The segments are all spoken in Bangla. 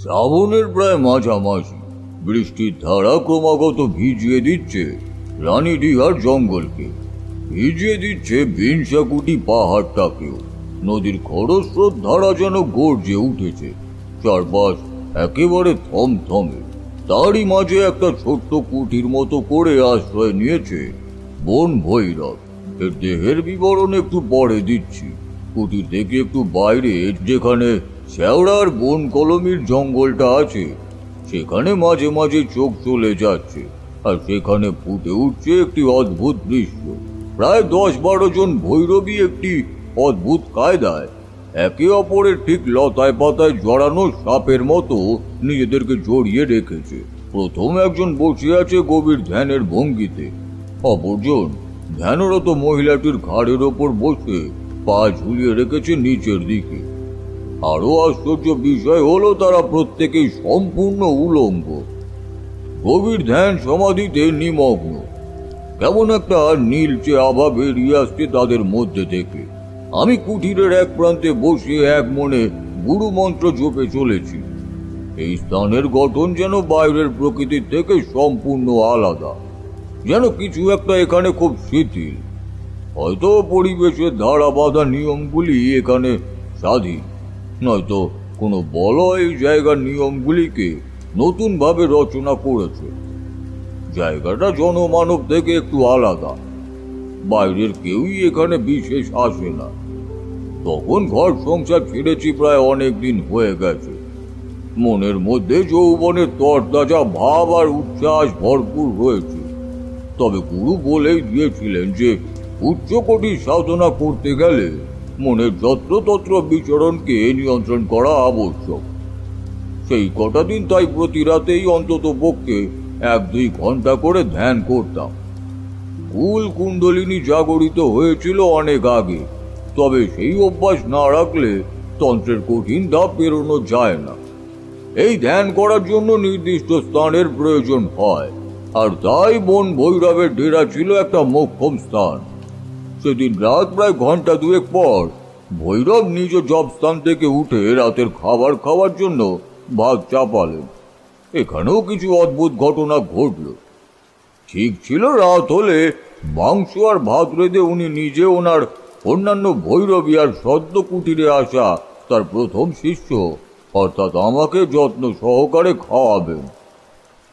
শ্রাবণের প্রায় মাঝামাঝি বৃষ্টির ধারা ক্রমাগত ভিজিয়ে দিচ্ছে রানীডিহার জঙ্গলকে, ভিজিয়ে দিচ্ছে বিনসাকুটি পাহাড়টাকেও। নদীর খরস্রোত ধারা যেন গর্জে উঠেছে, চারপাশ একেবারে থমথমে। তারই মাঝে একটা ছোট্ট কুটির মতো করে আশ্রয় নিয়েছে বন ভৈরব। এর দেহের বিবরণ একটু পরে দিচ্ছি। কুটির থেকে একটু বাইরে, যেখানে শেওড়ার বন কলমির জঙ্গলটা আছে, সেখানে মাঝে মাঝে চোখ চলে যাচ্ছে, আর সেখানে ফুটে উঠছে একটি অদ্ভুত দৃশ্য। প্রায় 10-12 জন ভৈরবী একটি অদ্ভুত কায়দায় একে অপরের ঠিক লতায় পাতায় জড়ানো সাপের মতো নিজেদেরকে জড়িয়ে রেখেছে। প্রথম একজন বসে আছে গভীর ধ্যানের ভঙ্গিতে, অপরজন ধ্যানরত মহিলাটির ঘাড়ের ওপর বসে পা ঝুলিয়ে রেখেছে নিচের দিকে। আরো আশ্চর্য বিষয় হলো, তারা প্রত্যেকেই সম্পূর্ণ উলঙ্গ, গভীর ধ্যান সমাধিতে নিমগ্ন। কেমন একটা নীলচে আভা বেরিয়ে আসছে তাদের মধ্যে থেকে। আমি কুটিরের এক প্রান্তে বসে এক মনে গুরু মন্ত্র জপে চলেছি। এই স্থানের গঠন যেন বাইরের প্রকৃতির থেকে সম্পূর্ণ আলাদা, যেন কিছু একটা এখানে খুব শিথিল। হয়তো পরিবেশের ধারা বাঁধা নিয়মগুলি এখানে স্বাধীন, নয়তো কোনো বলয় এই জায়গার নিয়মগুলিকে নতুন ভাবে রচনা করেছে। জায়গাটা জনমানব থেকে একটু আলাদা, বাইরের কেউই এখানে বিশেষ আসে না। তখন ঘর সংসার ছেড়েছি প্রায় অনেক দিন হয়ে গেছে। মনের মধ্যে যৌবনের তরতাজা ভাব আর উচ্ছ্বাস ভরপুর রয়েছে। তবে গুরু বলেই দিয়েছিলেন যে উচ্চকোটির সাধনা করতে গেলে মনের যত্রতত্র বিচরণকে নিয়ন্ত্রণ করা আবশ্যক। সেই কটা দিন তাই প্রতি রাতেই অন্তত পক্ষে 1-2 ঘন্টা করে ধ্যান করতাম। কুল কুণ্ডলিনী জাগরিত হয়েছিল অনেক আগে, তবে সেই অভ্যাস না রাখলে তন্ত্রের কঠিন ধাপ পেরোনো যায় না। এই ধ্যান করার জন্য নির্দিষ্ট স্থানের প্রয়োজন হয়, আর তাই বন ভৈরবের ডেরা ছিল একটা মোক্ষম স্থান। সেদিন রাত প্রায় 2 ঘন্টা পর ভৈরব নিজ জব স্থান থেকে উঠে রাতের খাবার খাওয়ার জন্য ভাত চাপালেন। এখানেও কিছু অদ্ভুত ঘটনা ঘটল। ঠিক ছিল, রাত হলে মাংস আর ভাত রেঁধে উনি নিজে ওনার অন্যান্য ভৈরবী আর সদ্য কুটিরে আসা তার প্রথম শিষ্য অর্থাৎ আমাকে যত্ন সহকারে খাওয়াবেন।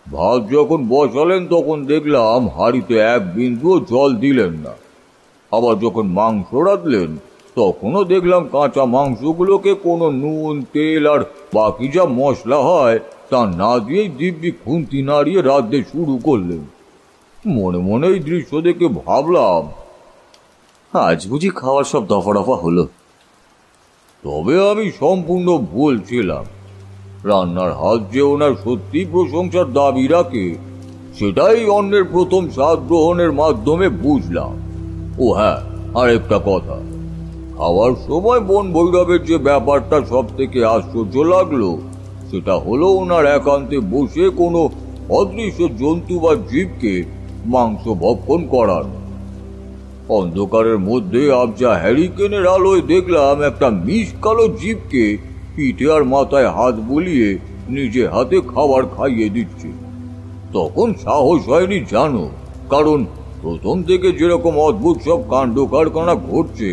ভাত যখন বসালেন তখন দেখলাম হাঁড়িতে 1 বিন্দুও জল দিলেন না। আবার যখন মাংস রাঁধলেন তখনও দেখলাম কাঁচা মাংসগুলোকে কোনো নুন, তেল আর বাকি যা মশলা হয় তা না দিয়েই দিব্যি খুন্তি নাড়িয়ে রাঁধতে শুরু করলেন। মনে মনে এই দৃশ্য দেখে ভাবলাম, আজ বুঝি খাওয়ার সব দফা রফা হলো। তবে আমি সম্পূর্ণ ভুল ছিলাম। রান্নার হাত যে ওনার সত্যি প্রশংসার দাবি রাখে, সেটাই অন্যের প্রথম স্বাদ গ্রহণের মাধ্যমে বুঝলাম। ও হ্যাঁ, আরেকটা কথা, খাওয়ার সময় বন ভৈরবের যে ব্যাপারটা সব থেকে আশ্চর্য লাগলো, সেটা হলো ওনার একান্তে বসে কোনো অদৃশ্য জন্তু বা জীবকে মাংস ভক্ষণ করানো। অন্ধকারের মধ্যে আবজা হ্যারিকেনের আলোয় দেখলাম একটা মিশকালো জীবকে পিঠে আর মাথায় হাত বুলিয়ে নিজে হাতে খাবার খাইয়ে দিচ্ছে। তখন সাহস হয়নি জানো, কারণ প্রথম থেকে যেরকম অদ্ভুত সব কাণ্ড কারখানা ঘটছে,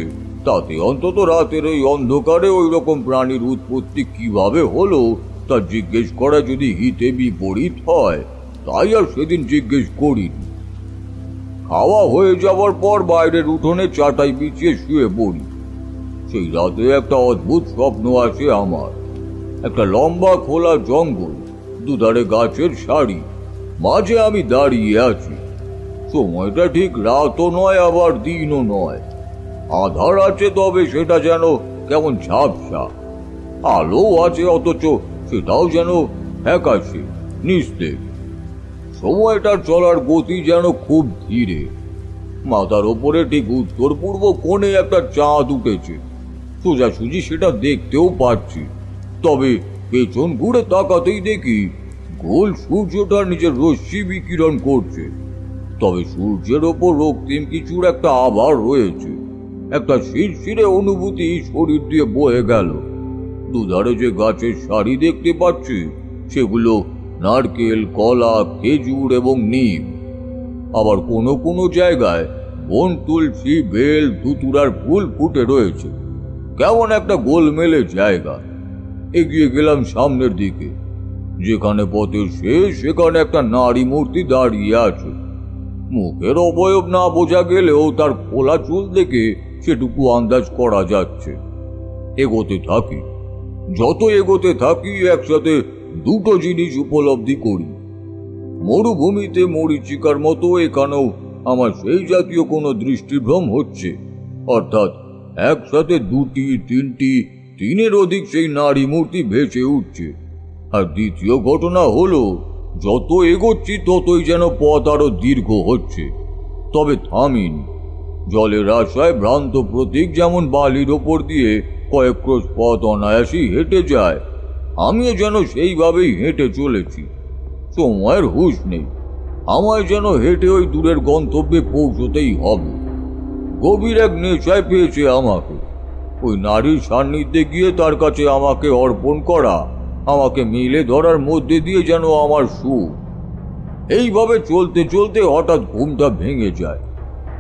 তাতে অন্তত রাতের ওই অন্ধকারে ওই রকম প্রাণীর উৎপত্তি কিভাবে হলো তা জিজ্ঞেস করা যদি হিতে বিপরীত হয়, তাই আর সেদিন জিজ্ঞেস করিনি। খাওয়া হয়ে যাওয়ার পর বাইরের উঠোনে চাটাই বিছিয়ে শুয়ে পড়ি। সেই রাতে একটা অদ্ভুত স্বপ্ন আসে আমার। একটা লম্বা খোলা জঙ্গল, দুধারে গাছের সারি, মাঝে আমি দাঁড়িয়ে আছি। সময়টা ঠিক রাতও নয় আবার দিনও নয়, আধার আছে, তবে সেটা যেন কেমন ঝাপসা। আলো আছে অথচ সেটাও যেন ফ্যাকাশে, নিস্তেজ। সময়টার চলার গতি যেন খুব ধীরে। মাথার ওপরে ঠিক উত্তর পূর্ব কোণে একটা চাঁদ উঠেছে, সোজাসুজি সেটা দেখতেও পাচ্ছি। তবে পেছন ঘুরে তাকাতেই দেখি গোল সূর্যটা নিজের রশ্মি বিকিরণ করছে। তবে সূর্যের ওপর রক্তিম কিছুর একটা আভা রয়েছে। একটা শিরশিরে অনুভূতি শরীর দিয়ে বয়ে গেল। দুধারে যে গাছের সারি দেখতে পাচ্ছি সেগুলো নারকেল, কলা, খেজুর এবং নিম। আবার কোনো কোনো জায়গায় বন তুলসী, বেল, ধুতুরার ফুল ফুটে রয়েছে। কেমন একটা গোলমেলে জায়গা। এগিয়ে গেলাম সামনের দিকে। যেখানে পথের শেষ সেখানে একটা নারী মূর্তি দাঁড়িয়ে আছে। মুখের অবয়ব না বোঝা গেলেও তার খোলা চুল দেখে সেটুকু আন্দাজ করা যাচ্ছে। এগোতে থাকি। যত এগোতে থাকি একসাথে দুটো জিনিস উপলব্ধি করি। মরুভূমিতে মরীচিকার মতো এখানেও আমার সেই জাতীয় কোনো দৃষ্টিভ্রম হচ্ছে। অর্থাৎ একসাথে দুটি, তিনটি, তিনের অধিক সেই নারী মূর্তি ভেসে উঠছে। আর দ্বিতীয় ঘটনা হলো, যত এগোচ্ছি ততই যেন পথ আরো দীর্ঘ হচ্ছে। তবে থামিনি। জলের আশায় ভ্রান্ত প্রতীক যেমন বালির ওপর দিয়ে কয়েক ক্রোশ পথ অনায়াসই হেঁটে যায়, আমিও যেন সেইভাবেই হেঁটে চলেছি। সময়ের হুঁশ নেই। আমায় যেন হেঁটে ওই দূরের গন্তব্যে পৌঁছতেই হবে। গভীর এক নেশায় পেয়েছে আমাকে। ওই নারীর সান্নিধ্যে গিয়ে তার কাছে আমাকে অর্পণ করা, আমাকে মিলে ধরার মধ্যে দিয়ে যেন আমার সুখ। এইভাবে চলতে চলতে হঠাৎ ঘুমটা ভেঙে যায়।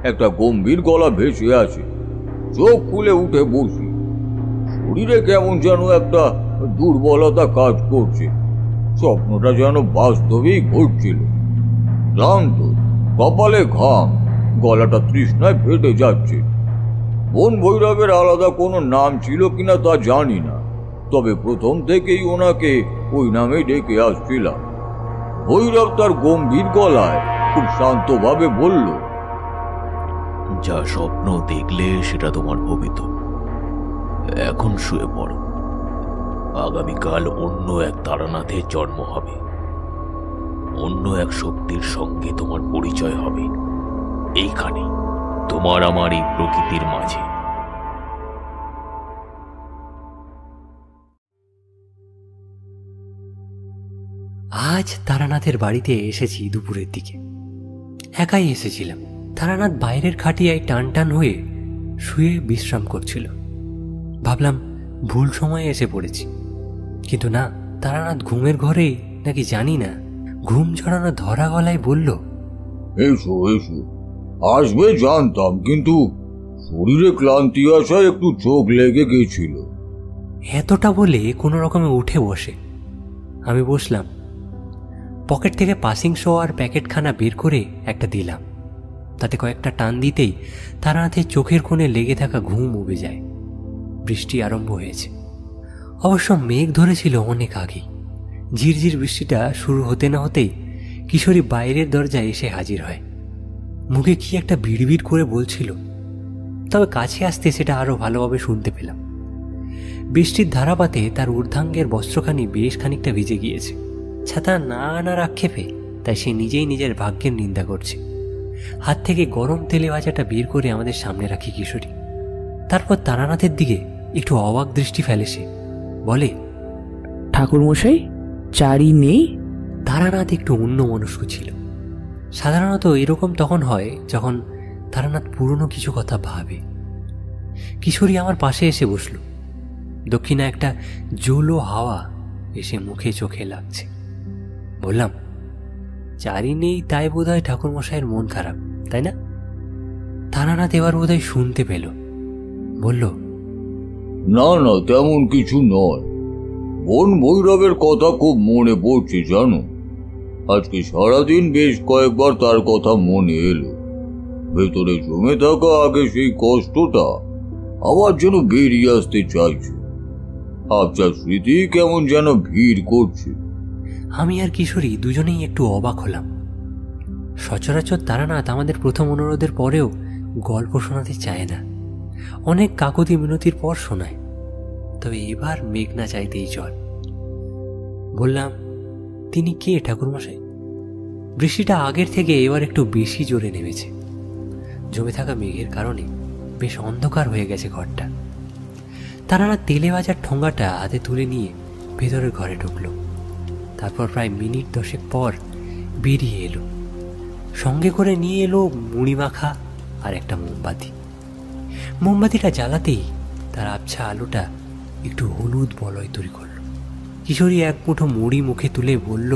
একটা গম্ভীর গলা ভেসে আছে। চোখ খুলে উঠে বসি। শরীরে কেমন যেন একটা দুর্বলতা কাজ করছে। স্বপ্নটা যেন বাস্তবেই ঘটছিল। ক্লান্ত, কপালে ঘাম, গলাটা তৃষ্ণায় ফেটে যাচ্ছে। বন ভৈরবের আলাদা কোনো নাম ছিল কিনা তা জানি না, তবে প্রথম থেকেই ওনাকে ওই নামে ডেকে আসছিলাম। ভৈরব তার গম্ভীর গলায় খুব শান্তভাবে বলল, যা স্বপ্ন দেখলে সেটা তোমার ভবিত। এখন শুয়ে পড়ো। আগামীকাল অন্য এক তারানাথের জন্ম হবে। অন্য এক শক্তির সঙ্গে তোমার পরিচয় হবে, এইখানে, তোমার আমার এই প্রকৃতির মাঝে। আজ তারানাথের বাড়িতে এসেছি দুপুরের দিকে। একাই এসেছিলাম। তারানাথ বাইরের খাটিয়ায় টান টান হয়ে শুয়ে বিশ্রাম করছিল। ভাবলাম ভুল সময়ে এসে পড়েছি, কিন্তু না, তারানাথ ঘুমের ঘরেই নাকি জানি না ঘুম ঝরানো ধরা গলায় বলল, এসো এসো। আসবে জানতাম, কিন্তু শরীরে ক্লান্তি আসায় একটু চোখ লেগে গেছিল। এতটা বলে কোনো রকমে উঠে বসে আমি বসলাম। পকেট থেকে পাসিং শোয়ার প্যাকেটখানা বের করে একটা দিলাম। তাতে কয়েকটা টান দিতেই তারানাথের চোখের কোণে লেগে থাকা ঘুম উবে যায়। বৃষ্টি আরম্ভ হয়েছে। অবশ্য মেঘ ধরেছিল অনেক আগেই। ঝিরঝির বৃষ্টিটা শুরু হতে না হতেই কিশোরী বাইরের দরজায় এসে হাজির হয়। মুখে কি একটা বিড়বিড় করে বলছিল, তবে কাছে আসতে সেটা আরো ভালোভাবে শুনতে পেলাম। বৃষ্টির ধারাপাতে তার ঊর্ধ্বাঙ্গের বস্ত্রখানি বেশ খানিকটা ভিজে গিয়েছে। ছাতা না আনার আক্ষেপে তাই সে নিজেই নিজের ভাগ্যের নিন্দা করছে। হাত থেকে গরম তেলে ভাজাটা বের করে আমাদের সামনে রাখি কিশোরী। তারপর তারানাথের দিকে একটু অবাক দৃষ্টি ফেলে সে, বলে, ঠাকুরমশাই, চারি নেই? তারানাথ একটু অন্যমনস্ক ছিল। সাধারণত এরকম তখন হয় যখন তারানাথ পুরনো কিছু কথা ভাবে। কিশোরী আমার পাশে এসে বসল। দক্ষিণা একটা জোলো হাওয়া এসে মুখে চোখে লাগছে। বললাম, চারি নেই তাই বোধহয় ঠাকুরমশাইয়ের মন খারাপ, তাই না? তারানাথ এবার বোধহয় শুনতে পেল। বলল, না না, তেমন কিছু নয়। বন ভৈরবের কথা খুব মনে পড়ছে জানো। আজকে সারাদিন বেশ কয়েকবার তার কথা মনে এলো। ভেতরে জমে থাকা আগে সেই কষ্টটা আবার যেন বেরিয়ে আসতে চাইছে। আবছা স্মৃতি কেমন যেন ভিড় করছে। আমি আর কিশোরী দুজনেই একটু অবাক হলাম। সচরাচর তারানাথ আমাদের প্রথম অনুরোধের পরেও গল্প শোনাতে চায় না। অনেক কাকুতি মিনতির পর শোনায়, তবে এবার মেঘ না চাইতেই জল। বললাম, তিনি কে ঠাকুরমশাই? বৃষ্টিটা আগের থেকে এবার একটু বেশি জোরে নেমেছে। জমে থাকা মেঘের কারণে বেশ অন্ধকার হয়ে গেছে ঘরটা। তারানাথ তেলে ভাজার ঠোঙ্গাটা হাতে তুলে নিয়ে ভেতরের ঘরে ঢুকলো। তারপর প্রায় মিনিট 10 পর বেরিয়ে এলো। সঙ্গে করে নিয়ে এলো মুড়ি মাখা আর একটা মোমবাতি। মোমবাতিটা জ্বালাতেই তার আবছা আলোটা একটু হলুদ বলয় তৈরি করলো। কিশোরী এক মুঠো মুড়ি মুখে তুলে বলল,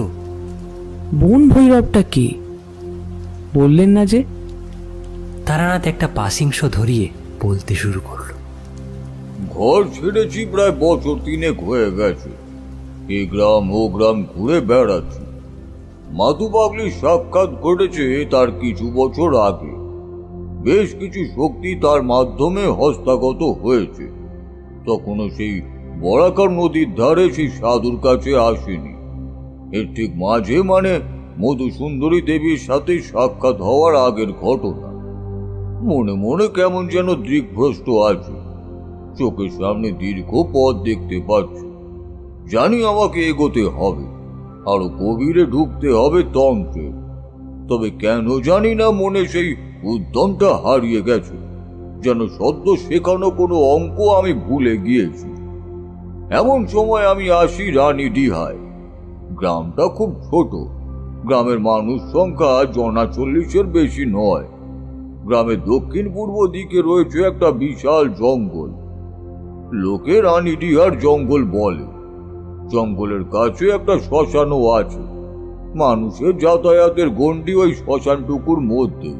বন ভৈরবটা কি বললেন না যে? তারানাথ একটা পাসিং শো ধরিয়ে বলতে শুরু করলো, ঘর ছেড়েছি প্রায় বছর 3 হয়ে গেছে। এ গ্রাম ও গ্রাম ঘুরে বেড়াচ্ছি। মাধু পাগলির সাক্ষাৎ ঘটেছে তার কিছু বছর আগে। বেশ কিছু শক্তি তার মাধ্যমে হস্তগত হয়েছে। তখনও সেই বরাকার নদীর ধারে সেই সাধুর কাছে আসেনি। এর ঠিক মাঝে মানে মধুসুন্দরী দেবীর সাথে সাক্ষাৎ হওয়ার আগের ঘটনা। মনে মনে কেমন যেন দিকভ্রষ্ট আছে। চোখের সামনে দীর্ঘ পথ দেখতে পাচ্ছি। জানি আমাকে এগোতে হবে, আরো গভীরে ঢুকতে হবে তন্ত্রে। তবে কেন জানি না মনে সেই উদ্যমটা হারিয়ে গেছে, যেন সদ্য শেখানো কোনো অঙ্ক আমি ভুলে গিয়েছি। এমন সময় আমি আসি রানীডিহায়। গ্রামটা খুব ছোট। গ্রামের মানুষ সংখ্যা জনা 40-এর বেশি নয়। গ্রামের দক্ষিণ পূর্ব দিকে রয়েছে একটা বিশাল জঙ্গল। লোকে রানীডিহার জঙ্গল বলে। জঙ্গলের কাছে একটা শ্মশানও আছে। মানুষের যাতায়াতের গণ্ডি ওই শ্মশানটুকুর মধ্যে।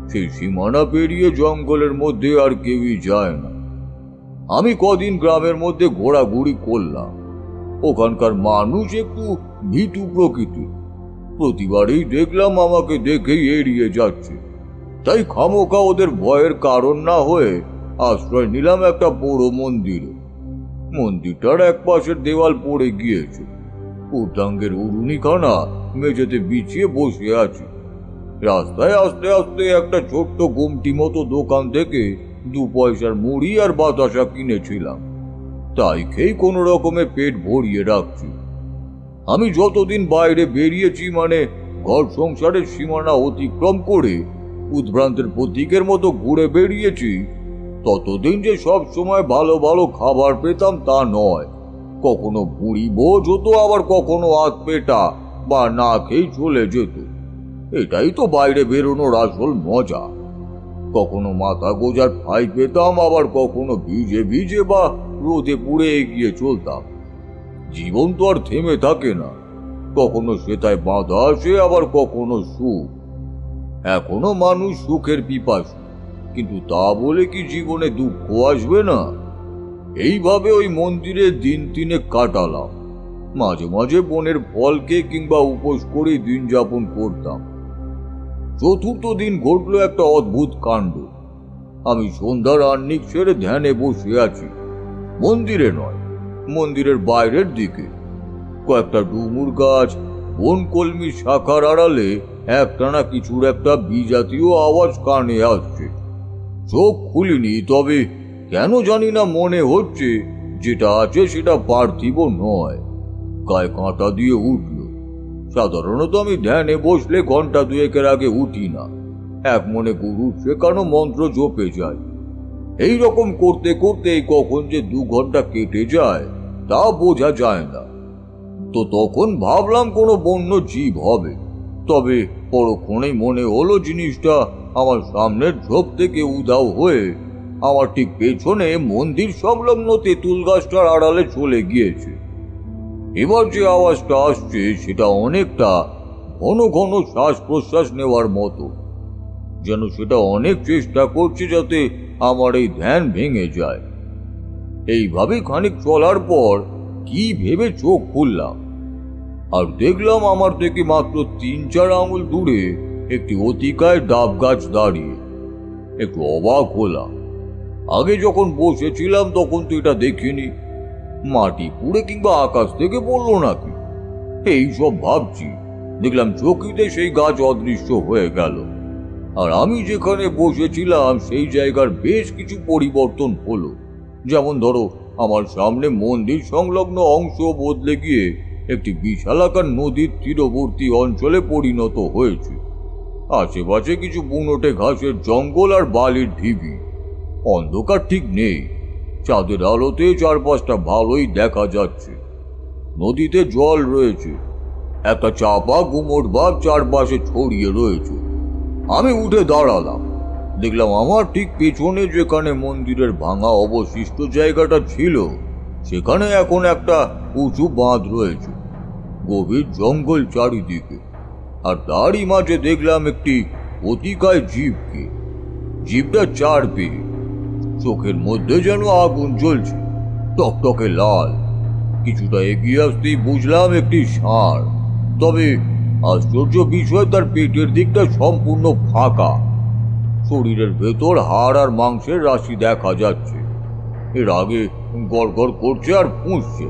সেই সীমানা পেরিয়ে জঙ্গলের মধ্যে আর কেউই যায় না। আমি কদিন গ্রামের মধ্যে ঘোরাঘুরি করলাম। ওখানকার মানুষ একটু ভীতু প্রকৃতির। প্রতিবারই দেখলাম আমাকে দেখেই এড়িয়ে যাচ্ছে। তাই খামোখা ওদের ভয়ের কারণ না হয়ে আশ্রয় নিলাম একটা বড় মন্দিরে। মন্দিরটার এক পাশের দেওয়াল পড়ে গিয়েছে। উর্ধাঙ্গের উড়ুনিখানা মেঝেতে বিছিয়ে বসে আছে। রাস্তায় আস্তে আস্তে একটা ছোট্ট গুমটি মতো দোকান থেকে 2 পয়সার মুড়ি আর বাতাসা কিনেছিলাম। তাই খেয়ে কোনো রকমে পেট ভরিয়ে রাখছি। আমি যতদিন বাইরে বেরিয়েছি, মানে ঘর সংসারের সীমানা অতিক্রম করে উদ্ভ্রান্তের প্রতীকের মতো ঘুরে বেরিয়েছি, ততদিন যে সব সময় ভালো ভালো খাবার পেতাম তা নয়। কখনো বুড়ি বোঝ হতো, আবার কখনো আধ পেটা বা না খেয়ে চলে যেত। এটাই তো বাইরে বেরোনোর আসল মজা। কখনো মাথা গোজার ঠাঁই পেতাম, আবার কখনো ভিজে ভিজে বা রোদে পুড়ে এগিয়ে চলতাম। জীবন তো আর থেমে থাকে না। কখনো সেটায় বাধা আসে, আবার কখনো সুখ। এখনো মানুষ সুখের পিপাসু, কিন্তু তা বলে কি জীবনে দুঃখ আসবে না? এইভাবে ওই মন্দিরে দিন 3 কাটালাম। মাঝে মাঝে বনের ফলকে কিংবা উপোস করে দিন যাপন করতাম। 4র্থ দিন ঘটলো একটা অদ্ভুত কাণ্ড। আমি সন্ধ্যার আহ্নিক সেরে ধ্যানে বসে আছি। মন্দিরে নয়, মন্দিরের বাইরের দিকে। কয়েকটা ডুমুর গাছ, বনকলমি শাখার আড়ালে একটানা কিছুর একটা বিজাতীয় আওয়াজ কানে আসছে। চোখ খুলিনি, তবে কেন জানি না মনে হচ্ছে যেটা আছে সেটা পার্থিব নয়। গায়ে কাঁটা দিয়ে উঠল। সাধারণত আমি ধ্যানে বসলে ঘন্টা 2-এর আগে উঠি না। এক মনে গুরু শেখানো মন্ত্র জপে যায়। এই রকম করতে করতে কখন যে 2 ঘন্টা কেটে যায় তা বোঝা যায় না। তো তখন ভাবলাম কোনো বন্য জীব হবে। তবে পরক্ষণেই মনে হলো জিনিসটা আমার সামনের ঝোপ থেকে উধাও হয়ে আমার ঠিক পেছনে মন্দির সংলগ্ন তেঁতুল গাছটার আড়ালে চলে গিয়েছে। এবার যে আওয়াজটা আসছে সেটা অনেকটা ঘন ঘন শ্বাস প্রশ্বাস নেওয়ার মতো, যেন সেটা অনেক চেষ্টা করছে যাতে আমার এই ধ্যান ভেঙে যায়। এইভাবে খানিক চলার পর কি ভেবে চোখ খুললাম, আর দেখলাম আমার থেকে মাত্র 3-4 আঙুল দূরে একটি অতিকায় ডাব গাছ দাঁড়িয়ে। একটু অবাক হলাম। আগে যখন বসেছিলাম তখন তো এটা দেখিনি। মাটি পুড়ে কিংবা আকাশ থেকে পড়লো নাকি, এইসব ভাবছি। দেখলাম চকিতে সেই গাছ অদৃশ্য হয়ে গেল। আর আমি যেখানে বসেছিলাম সেই জায়গার বেশ কিছু পরিবর্তন হলো। যেমন ধরো, আমার সামনে মন্দির সংলগ্ন অংশ বদলে গিয়ে একটি বিশালাকার নদীর তীরবর্তী অঞ্চলে পরিণত হয়েছে। আশেপাশে কিছু বুনোটে ঘাসের জঙ্গল আর বালির ঢিবি। অন্ধকার ঠিক নেই। চাঁদের আলোতে চারপাশটা ভালোই দেখা যাচ্ছে। নদীতে জল রয়েছে। একটা চাপা গুমোট ভাব চারপাশে ছড়িয়ে রয়েছে। আমি উঠে দাঁড়ালাম। দেখলাম আমার ঠিক পেছনে যেখানে মন্দিরের ভাঙা অবশিষ্ট জায়গাটা ছিল সেখানে এখন একটা উঁচু বাঁধ রয়েছে, গভীর জঙ্গল চারিদিকে, আর তারই মাঝে দেখলাম একটি অতিকায় জীবকে। জীবটা চার পেয়ে, চোখের মধ্যে যেন আগুন জ্বলছে, টকটকে লাল। কিছুটা এগিয়ে আসতেই বুঝলাম একটি ষাঁড়, তবে আশ্চর্য বিষয় তার পেটের দিকটা সম্পূর্ণ ফাঁকা, শরীরের ভেতর হাড় আর মাংসের রাশি দেখা যাচ্ছে। এর আগে গড়গড় করছে আর পুঁছছে,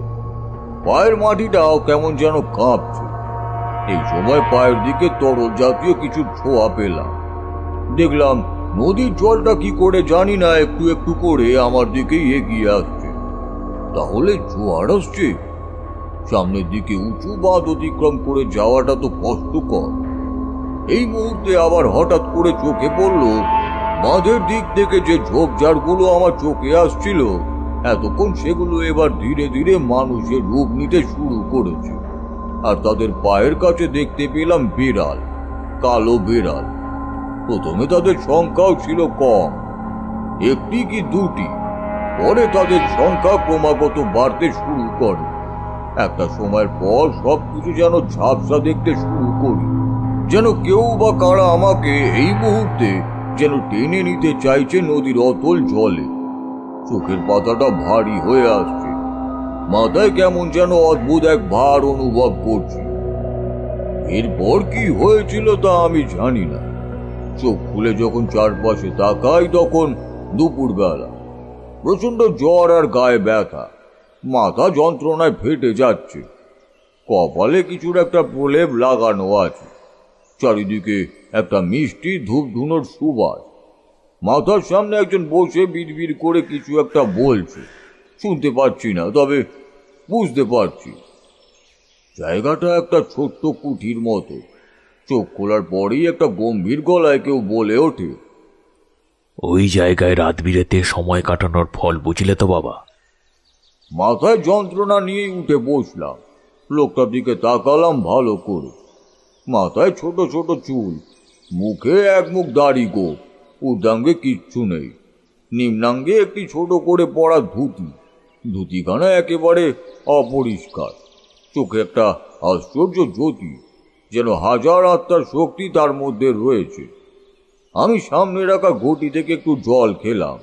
পায়ের মাটিটাও কেমন যেন কাঁপছে। এই সময় পায়ের দিকে তরল জাতীয় কিছু ছোঁয়া পেলাম। দেখলাম নদীর জলটা কি করে জানি না একটু একটু করে আমার দিকে এগিয়ে আসছে। তাহলে জোয়ার আসছে। সামনের দিকে উঁচু বাঁধ অতিক্রম করে যাওয়াটা তো কষ্টকর। এই মুহূর্তে আবার হঠাৎ করে চোখে পড়ল বাঁধের দিক থেকে যে ঝোপঝাড়গুলো আমার চোখে আসছিল, এতক্ষণ সেগুলো এবার ধীরে ধীরে মানুষের রূপ নিতে শুরু করেছে। আর তাদের পায়ের কাছে দেখতে পেলাম বিড়াল, কালো বিড়াল। প্রথমে তাদের সংখ্যাও ছিল কম, একটি কি দুটি, পরে তাদের সংখ্যা ক্রমাগত বাড়তে শুরু করে। একটা সময়ের পর সবকিছু যেন ঝাপসা দেখতে শুরু করি, যেন কেউ বা কারা আমাকে এই মুহূর্তে যেন টেনে নিতে চাইছে নদীর অতল জলে। চোখের পাতাটা ভারী হয়ে আসছে, মাথায় কেমন যেন অদ্ভুত এক ভার অনুভব করছি। এরপর কি হয়েছিল তা আমি জানি না। চোখ খুলে যখন চারপাশে তাকাই তখন দুপুরবেলা। প্রচন্ড জ্বর আর গায়ে ব্যথা, মাথা যন্ত্রণায় ফেটে যাচ্ছে, কপালে কিছুর একটা প্রলেপ লাগানো আছে। চারিদিকে একটা মিষ্টি ধূপ ধুনোর সুবাস। মাথার সামনে একজন বসে বিড়বিড় করে কিছু একটা বলছে, শুনতে পাচ্ছি না, তবে বুঝতে পারছি। জায়গাটা একটা ছোট্ট কুঠির মতো। চোখ খোলার পরেই একটা গম্ভীর গলায় কেউ বলে ওঠে, ওই জায়গায় রাত বিরেতে সময় কাটানোর ফল বুঝলে তো বাবা? মাথায় যন্ত্রণা নিয়েই উঠে বসলাম। লোকটার দিকে তাকালাম ভালো করে। মাথায় ছোট ছোট চুল, মুখে এক মুখ দাড়ি গোঁফ, ঊর্ধ্বাঙ্গে কিচ্ছু নেই। নিম্নাঙ্গে একটি ছোট করে পরা ধুতি, ধুতিখানা একেবারে অপরিষ্কার। চোখে একটা আশ্চর্য জ্যোতি, যেন হাজার আত্মার শক্তি তার মধ্যে রয়েছে। আমি সামনে রাখা ঘটি থেকে একটু জল খেলাম,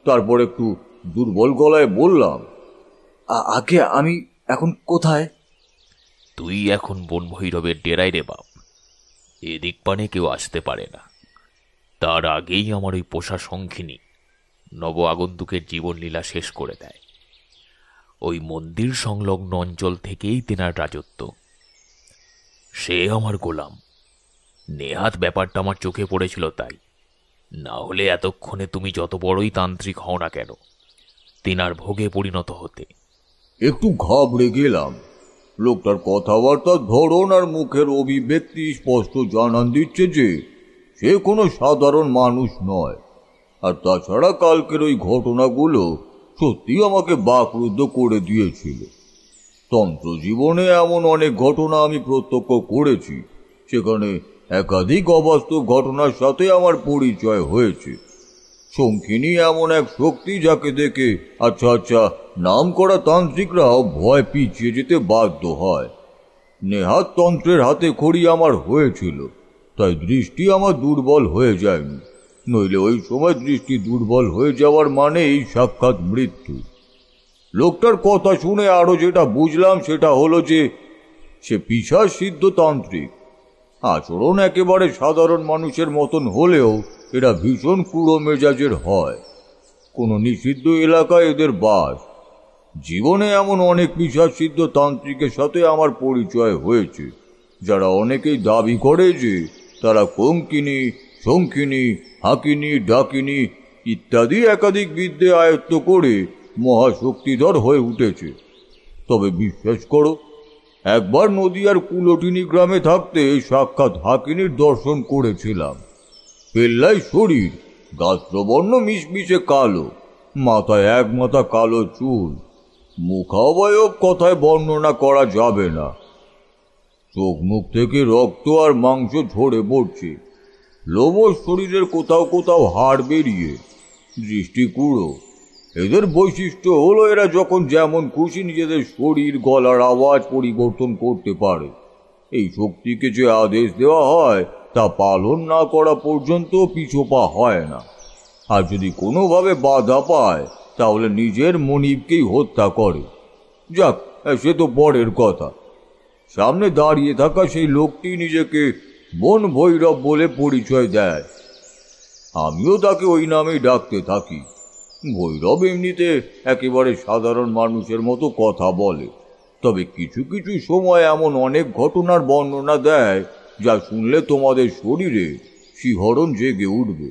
তারপর একটু দুর্বল গলায় বললাম, আগে আমি এখন কোথায়? তুই এখন বন ভৈরবের ডেরায় রে বাপ। এদিক পানে কেউ আসতে পারে না। তার আগেই আমার ওই পোষা শঙ্খিনী নব আগন্তুকের জীবনলীলা শেষ করে দেয়। ওই মন্দির সংলগ্ন অঞ্চল থেকেই তেনার রাজত্ব। সে আমার গোলাম। নেহাত ব্যাপারটা আমার চোখে পড়েছিল, তাই না হলে এতক্ষণে তুমি যত বড়ই তান্ত্রিক হও না কেন, তেনার ভোগে পরিণত হতে। একটু ঘাবড়ে গেলাম। লোকটার কথাবার্তার ধরন আর মুখের অভিব্যক্তি স্পষ্ট জানান দিচ্ছে যে সে কোনো সাধারণ মানুষ নয়। আর তাছাড়া কালকের ওই ঘটনাগুলো সত্যি আমাকে বাকরুদ্ধ করে দিয়েছিল। তন্ত্র জীবনে এমন অনেক ঘটনা আমি প্রত্যক্ষ করেছি, সেখানে একাধিক অবাস্তব ঘটনার সাথে আমার পরিচয় হয়েছে। শঙ্খিনী এমন এক শক্তি যাকে দেখে আচ্ছা নাম করা তান্ত্রিকরাও ভয় পিছিয়ে যেতে বাধ্য হয়। নেহাত তন্ত্রের হাতে খড়ি আমার হয়েছিল, তাই দৃষ্টি আমার দুর্বল হয়ে যায়নি। নইলে ওই সময় দৃষ্টি দুর্বল হয়ে যাওয়ার মানে এই সাক্ষাৎ মৃত্যু। লোকটার কথা শুনে আরো যেটা বুঝলাম সেটা হলো যে সে পিশাচ সিদ্ধ তান্ত্রিক। আচরণ একেবারে সাধারণ মানুষের মতন হলেও এরা ভীষণ ক্রূর মেজাজের হয়। কোনো নিষিদ্ধ এলাকায় এদের বাস। জীবনে এমন অনেক পিশাচ সিদ্ধ তান্ত্রিকের সাথে আমার পরিচয় হয়েছে, যারা অনেকেই দাবি করে যে তারা কঙ্কিনী, শঙ্খিনী, হাকিনী, ডাকিনী ইত্যাদি একাধিক বিদ্যে আয়ত্ত করে মহাশক্তিধর হয়ে উঠেছে। তবে বিশ্বাস করো, একবার নদিয়ার কুলটিনী গ্রামে থাকতে সাক্ষাৎ হাকিনীর দর্শন করেছিলাম। পেল্লাই শরীর, গাত্রবর্ণ মিশমিশে কালো, মাথায় এক মাথা কালো চুল, মুখাবয়ব কথায় বর্ণনা করা যাবে না। চোখ মুখ থেকে রক্ত আর মাংস ঝরে পড়ছে, লোমশ শরীরের কোথাও কোথাও হাড় বেরিয়ে, দৃষ্টি কুড়ো, এদের বৈশিষ্ট্য হলো এরা যখন যেমন খুশি নিজেদের শরীর গলার আওয়াজ পরিবর্তন করতে পারে। এই শক্তিকে যে আদেশ দেওয়া হয় তা পালন না করা পর্যন্ত পিছপা হয় না। আর যদি কোনোভাবে বাধা পায় তাহলে নিজের মনিবকেই হত্যা করে। যাক, সে তো পরের কথা। সামনে দাঁড়িয়ে থাকা সেই লোকটি নিজেকে বন ভৈরব বলে পরিচয় দেয়। আমিও তাকে ওই নামেই ডাকতে থাকি। ভৈরব এমনিতে একেবারে সাধারণ মানুষের মতো কথা বলে, তবে কিছু কিছু সময় এমন অনেক ঘটনার বর্ণনা দেয় যা শুনলে তোমাদের শরীরে শিহরণ জেগে উঠবে।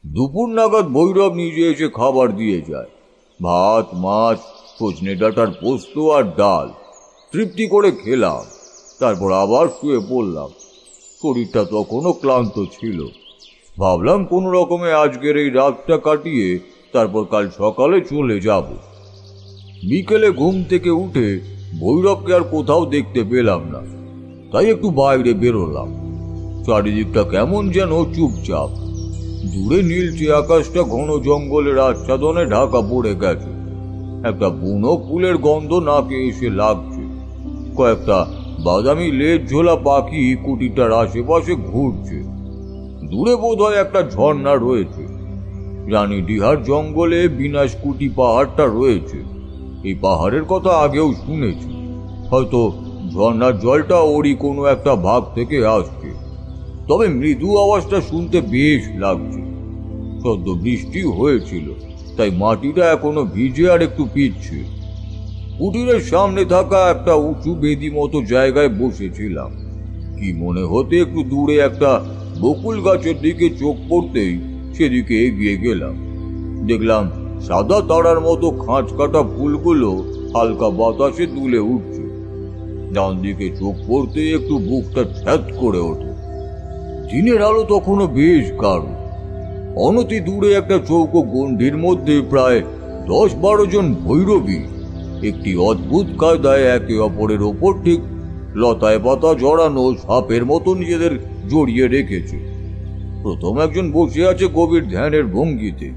দুপুর নাগাদ ভৈরব নিজে এসে খাবার দিয়ে যায়। ভাত, মাছ, সজনে ডাঁটার পোস্ত আর ডাল তৃপ্তি করে খেলাম। তারপর আবার শুয়ে পড়লাম। শরীরটা তখনও ক্লান্ত ছিল। ভাবলাম কোনো রকমে আজকের এই রাতটা কাটিয়ে তারপর কাল সকালে চলে যাব। বিকেলে ঘুম থেকে উঠে ভৈরবকে আর কোথাও দেখতে পেলাম না, তাই একটু বাইরে বেরোলাম। চারিদিকটা কেমন যেন চুপচাপ। দূরে নীলচে আকাশটা ঘন জঙ্গলের আচ্ছাদনে ঢাকা পড়ে গেছে। একটা বুনো ফুলের গন্ধ নাকে এসে লাগছে। কয়েকটা বাদামি লেজ ঝোলা পাখি কুটিটার আশেপাশে ঘুরছে। দূরে বোধহয় একটা ঝর্ণা রয়েছে। রানীডিহার জঙ্গলে বিনাশকুটি পাহাড়টা রয়েছে। এই পাহাড়ের কথা আগেও শুনেছি। হয়তো ঝর্ণার জলটা ওরই কোনো একটা ভাগ থেকে আসছে। তবে মৃদু আওয়াজটা শুনতে বেশ লাগছে। সদ্য বৃষ্টি হয়েছিল, তাই মাটিটা এখনো ভিজে আর একটু পিচ্ছে। কুটিরের সামনে থাকা একটা উঁচু বেদি মতো জায়গায় বসেছিলাম। কি মনে হতে একটু দূরে একটা বকুল গাছের দিকে চোখ পড়তেই সেদিকে এগিয়ে গেলাম। দেখলাম সাদা তারার মতো খাঁচ কাটা ফুলগুলো হালকা বাতাসে দুলে উঠছে। ডান দিকে চোখ পড়তে একটু বুকটা ছ্যাদ করে ওঠে। দিনের আলো তখনও বেশ গাঢ়। অনতি দূরে একটা চৌকো গণ্ডির মধ্যে প্রায় 10-12 জন ভৈরবী একটি অদ্ভুত কায়দায় একে অপরের ওপর ঠিক লতায় পাতা জড়ানো সাপের মতো নিজেদের জড়িয়ে রেখেছে। প্রথম একজন বসে আছে গভীর ধ্যানের ভঙ্গিতে।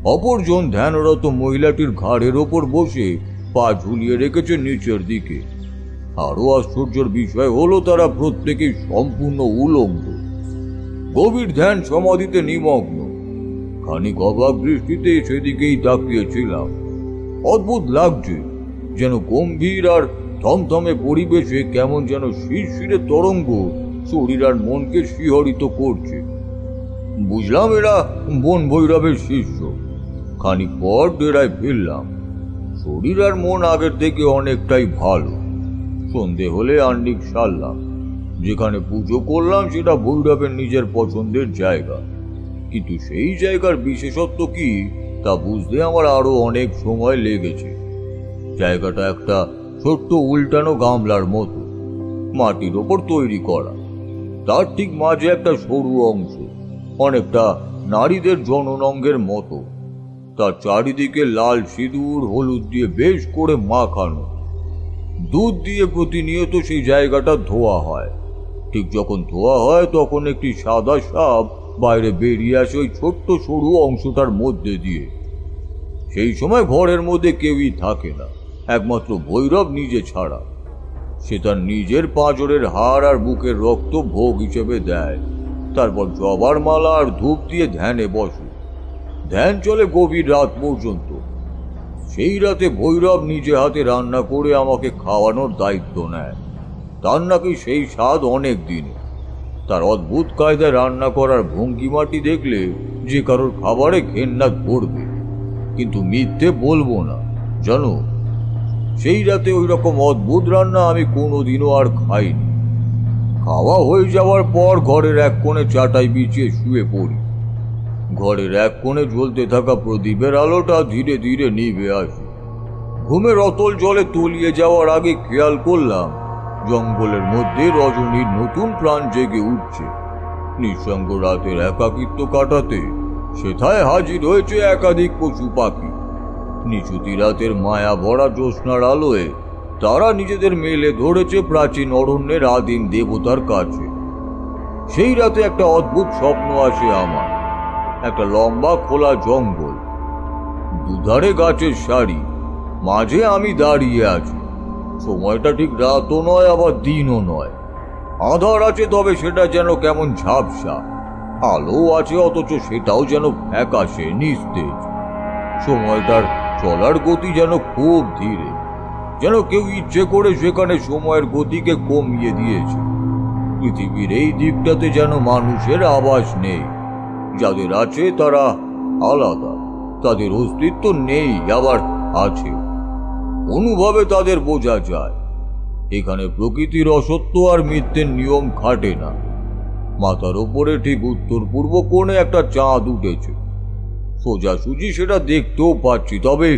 অপরজন ধ্যানরত মহিলাটির ঘাড়ের ওপর বসে পা ঝুলিয়ে রেখেছে নিচের দিকে। আরো আশ্চর্যের বিষয় হলো তারা প্রত্যেকেই সম্পূর্ণ উলঙ্গ, গভীর ধ্যান সমাধিতে নিমগ্ন। খানিক অবাক দৃষ্টিতে সেদিকেই তাকিয়েছিলাম। অদ্ভুত লাগছে, যেন গম্ভীর আর থমথমে পরিবেশে কেমন যেন শিরশিরে তরঙ্গ শরীর আর মনকে শিহরিত করছে। বুঝলাম এরা বন ভৈরবের শিষ্য। খানিক পর ডেরায় ফিরলাম। শরীর আর মন আগের থেকে অনেকটাই ভালো। সন্ধে হলে আহ্নিক সারলাম। যেখানে পুজো করলাম সেটা ভৈরবের নিজের পছন্দের জায়গা, কিন্তু সেই জায়গার বিশেষত্ব কি তা বুঝতে আমার আরো অনেক সময় লেগেছে। জায়গাটা একটা ছোট্ট উল্টানো গামলার মতো, মাটির ওপর তৈরি করা। তার ঠিক মাঝে একটা সরু অংশ, অনেকটা নারীদের জননঙ্গের মতো। তার চারিদিকে লাল সিঁদুর হলুদ দিয়ে বেশ করে মাখানো। দুধ দিয়ে প্রতিনিয়ত সেই জায়গাটা ধোয়া হয়। ঠিক যখন ধোয়া হয় তখন একটি সাদা সাপ বাইরে বেরিয়ে আসে ওই ছোট্ট সরু অংশটার মধ্যে দিয়ে। সেই সময় ঘরের মধ্যে কেউই থাকে না, একমাত্র ভৈরব নিজে ছাড়া। সে তার নিজের পাঁজরের হাড় আর বুকের রক্ত ভোগ হিসেবে দেয়। তারপর জবার মালা আর ধূপ দিয়ে ধ্যানে বসে। ধ্যান চলে গভীর রাত পর্যন্ত। সেই রাতে ভৈরব নিজে হাতে রান্না করে আমাকে খাওয়ানোর দায়িত্ব নেয়। তার নাকি সেই স্বাদ অনেক দিন। তার অদ্ভুত কায়দায় রান্না করার ভঙ্গিমাটি দেখলে যে কারোর খাবারে ঘেন্না ধরবে। কিন্তু মিথ্যে বলবো না, জানো, সেই রাতে ওই রকম অদ্ভুত রান্না আমি কোনোদিনও আর খাইনি। খাওয়া হয়ে যাওয়ার পর ঘরের এক কোণে চাটাই বিছিয়ে শুয়ে পড়ি। ঘরের এক কোণে জ্বলতে থাকা প্রদীপের আলোটা ধীরে ধীরে নিভে আসে। ঘুমের অতল জলে তলিয়ে যাওয়ার আগে খেয়াল করলাম জঙ্গলের মধ্যে রজনীর নতুন প্রাণ জেগে উঠছে। নিঃসঙ্গ রাতের একাকিত্ব কাটাতে সেথায় হাজির হয়েছে একাধিক পশু পাখি। নিচুতি রাতের মায়া ভরা জ্যোৎস্নার আলোয় তারা নিজেদের মেলে ধরেছে প্রাচীন অরণ্যের আদিম দেবতার কাছে। সেই রাতে একটা অদ্ভুত স্বপ্ন আসে আমার। একটা লম্বা খোলা জঙ্গল, দুধারে গাছের সারি, মাঝে আমি দাঁড়িয়ে আছি। সময়টা ঠিক রাতও নয় আবার দিনও নয়, আধার আছে তবে সেটা যেন কেমন ঝাপসা, আলো আছে অথচ সেটাও যেন ফ্যাকাশে নিস্তেজ। সময়টার চলার গতি যেন খুব ধীরে, যেন কেউ ইচ্ছে করে সেখানে সময়ের গতিকে কমিয়ে দিয়েছে। পৃথিবীর এই দিকটাতে যেন মানুষের আবাস নেই, যাদের আছে তারা আলাদা, তাদের অস্তিত্ব নেই আবার আছে, অনুভবে তাদের বোঝা যায়। এখানে প্রকৃতির অসত্য আর মিথ্যের নিয়ম খাটে না। মাথার ওপরে ঠিক উত্তর পূর্ব কোণে একটা চাঁদ উঠেছে, সোজাসুজি সেটা দেখতেও পাচ্ছি, তবে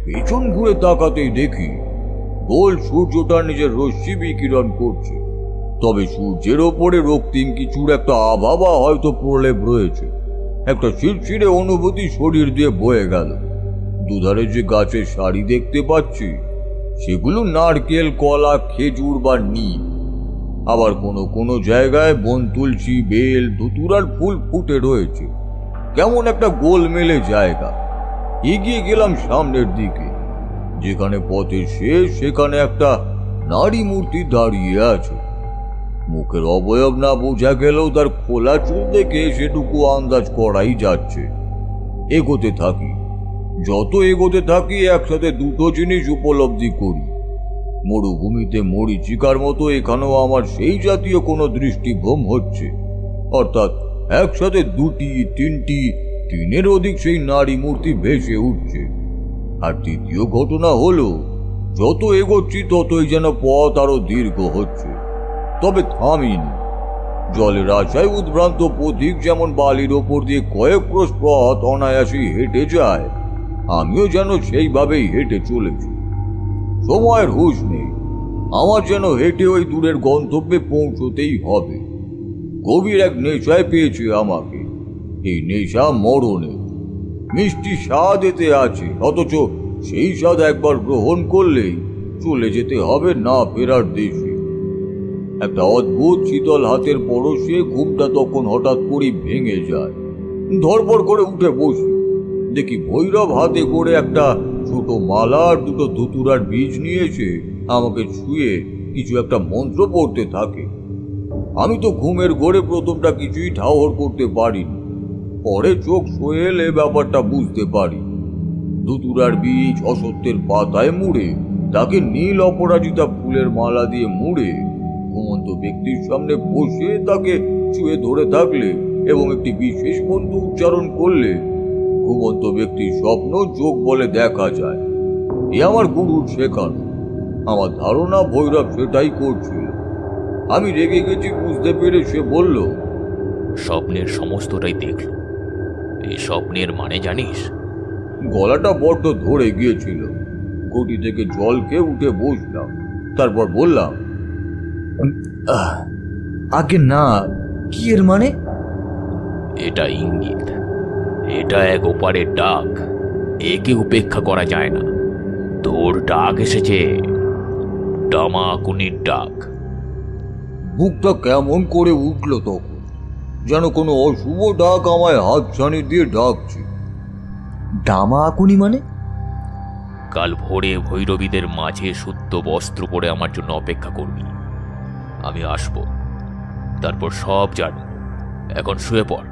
পেছন ঘুরে তাকাতেই দেখি গোল সূর্যটা নিজের রশ্মি বিকিরণ করছে। তবে সূর্যের ওপরে রক্তিম কিছুর একটা আভা বা হয়তো প্রলেপ রয়েছে। একটা শিরশিরে অনুভূতি শরীর দিয়ে বয়ে গেল। দুধারে যে গাছের সারি দেখতে পাচ্ছি সেগুলো নারকেল, কলা, খেজুর বা নিম। আবার কোনো কোনো জায়গায় বন তুলসী, বেল, ধুতুরার ফুল ফুটে রয়েছে। কেমন একটা গোলমেলে জায়গা। এগিয়ে গেলাম সামনের দিকে, যেখানে পথের শেষ সেখানে একটা নারী মূর্তি দাঁড়িয়ে আছে। মুখের অবয়ব না বোঝা গেলেও তার খোলা চুল দেখে সেটুকু আন্দাজ করাই যাচ্ছে। এগোতে থাকি, যত এগোতে থাকি একসাথে দুটো জিনিস উপলব্ধি করি। মরুভূমিতে মরীচিকার মতো এখানেও আমার সেই জাতীয় কোনো দৃষ্টিভ্রম হচ্ছে, অর্থাৎ একসাথে দুটি, তিনটি, তিনের অধিক সেই নারী মূর্তি ভেসে উঠছে। আর তৃতীয় ঘটনা হলো, যত এগোচ্ছি ততই যেন পথ আরো দীর্ঘ হচ্ছে, তবে থামিনি। জলের আশায় উদ্ভ্রান্ত পথিক যেমন বালির ওপর দিয়ে কয়েক ক্রোশ পথ অনায়াসেই হেঁটে যায়, আমিও যেন সেইভাবেই হেঁটে চলেছি। সময়ের হুঁশ নেই, আমার যেন হেঁটে ওই দূরের গন্তব্যে পৌঁছতেই হবে। গভীর এক নেশায় পেয়েছে আমাকে। এই নেশা মরণে, মিষ্টি স্বাদ এতে আছে, অথচ সেই স্বাদ একবার গ্রহণ করলেই চলে যেতে হবে না ফেরার দেশে। একটা অদ্ভুত শীতল হাতের পরশে ঘুমটা তখন হঠাৎ করে ভেঙে যায়। ধড়পড় করে উঠে বসি, দেখি ভৈরব হাতে করে একটা ছোট মালা আর দুটো ধুতুরার বীজ নিয়ে এসে আমাকে ছুঁয়ে কিছু একটা মন্ত্র পড়তে থাকে। আমি তো ঘুমের ঘোরে প্রথমটা কিছুই ঠাহর করতে পারিনি, পরে চোখ সয়ে এলে ব্যাপারটা বুঝতে পারি। ধুতুরার বীজ অসত্যের পাতায় মুড়ে তাকে নীল অপরাজিতা ফুলের মালা দিয়ে মুড়ে ঘুমন্ত ব্যক্তির সামনে বসে তাকে ছুঁয়ে ধরে থাকলে এবং একটি বিশেষ মন্ত্র উচ্চারণ করলে ঘুমন্ত ব্যক্তির স্বপ্ন যোগ বলে দেখা যায়। এ আমার গুরুর শেখানো। আমার ধারণা ভৈরব সেটাই করছিল। আমি রেগে গেছি বুঝতে পেরে সে বলল, স্বপ্নের সমস্তটাই দেখল। এই স্বপ্নের মানে জানিস? গলাটা বড্ড ধরে গিয়েছিল। ঘটি থেকে জল খেয়ে উঠে বসলাম, তারপর বললাম, আগে না, কি এর মানে? এটা ইঙ্গিত, এটা এক ওপারের ডাক, একে উপেক্ষা করা যায় না। তোর ডাক এসেছে, ডামাকুনির ডাক। বুকটা কেমন করে উঠল তখন, যেন কোনো অশুভ ডাক আমায় হাতছানি দিয়ে ডাকছে। ডামা আকুনি মানে? কাল ভোরে ভৈরবীদের মাঝে শুদ্ধ বস্ত্র পরে আমার জন্য অপেক্ষা করবি। আমি আসব, তারপর সব জানব। এখন শুয়ে পড়।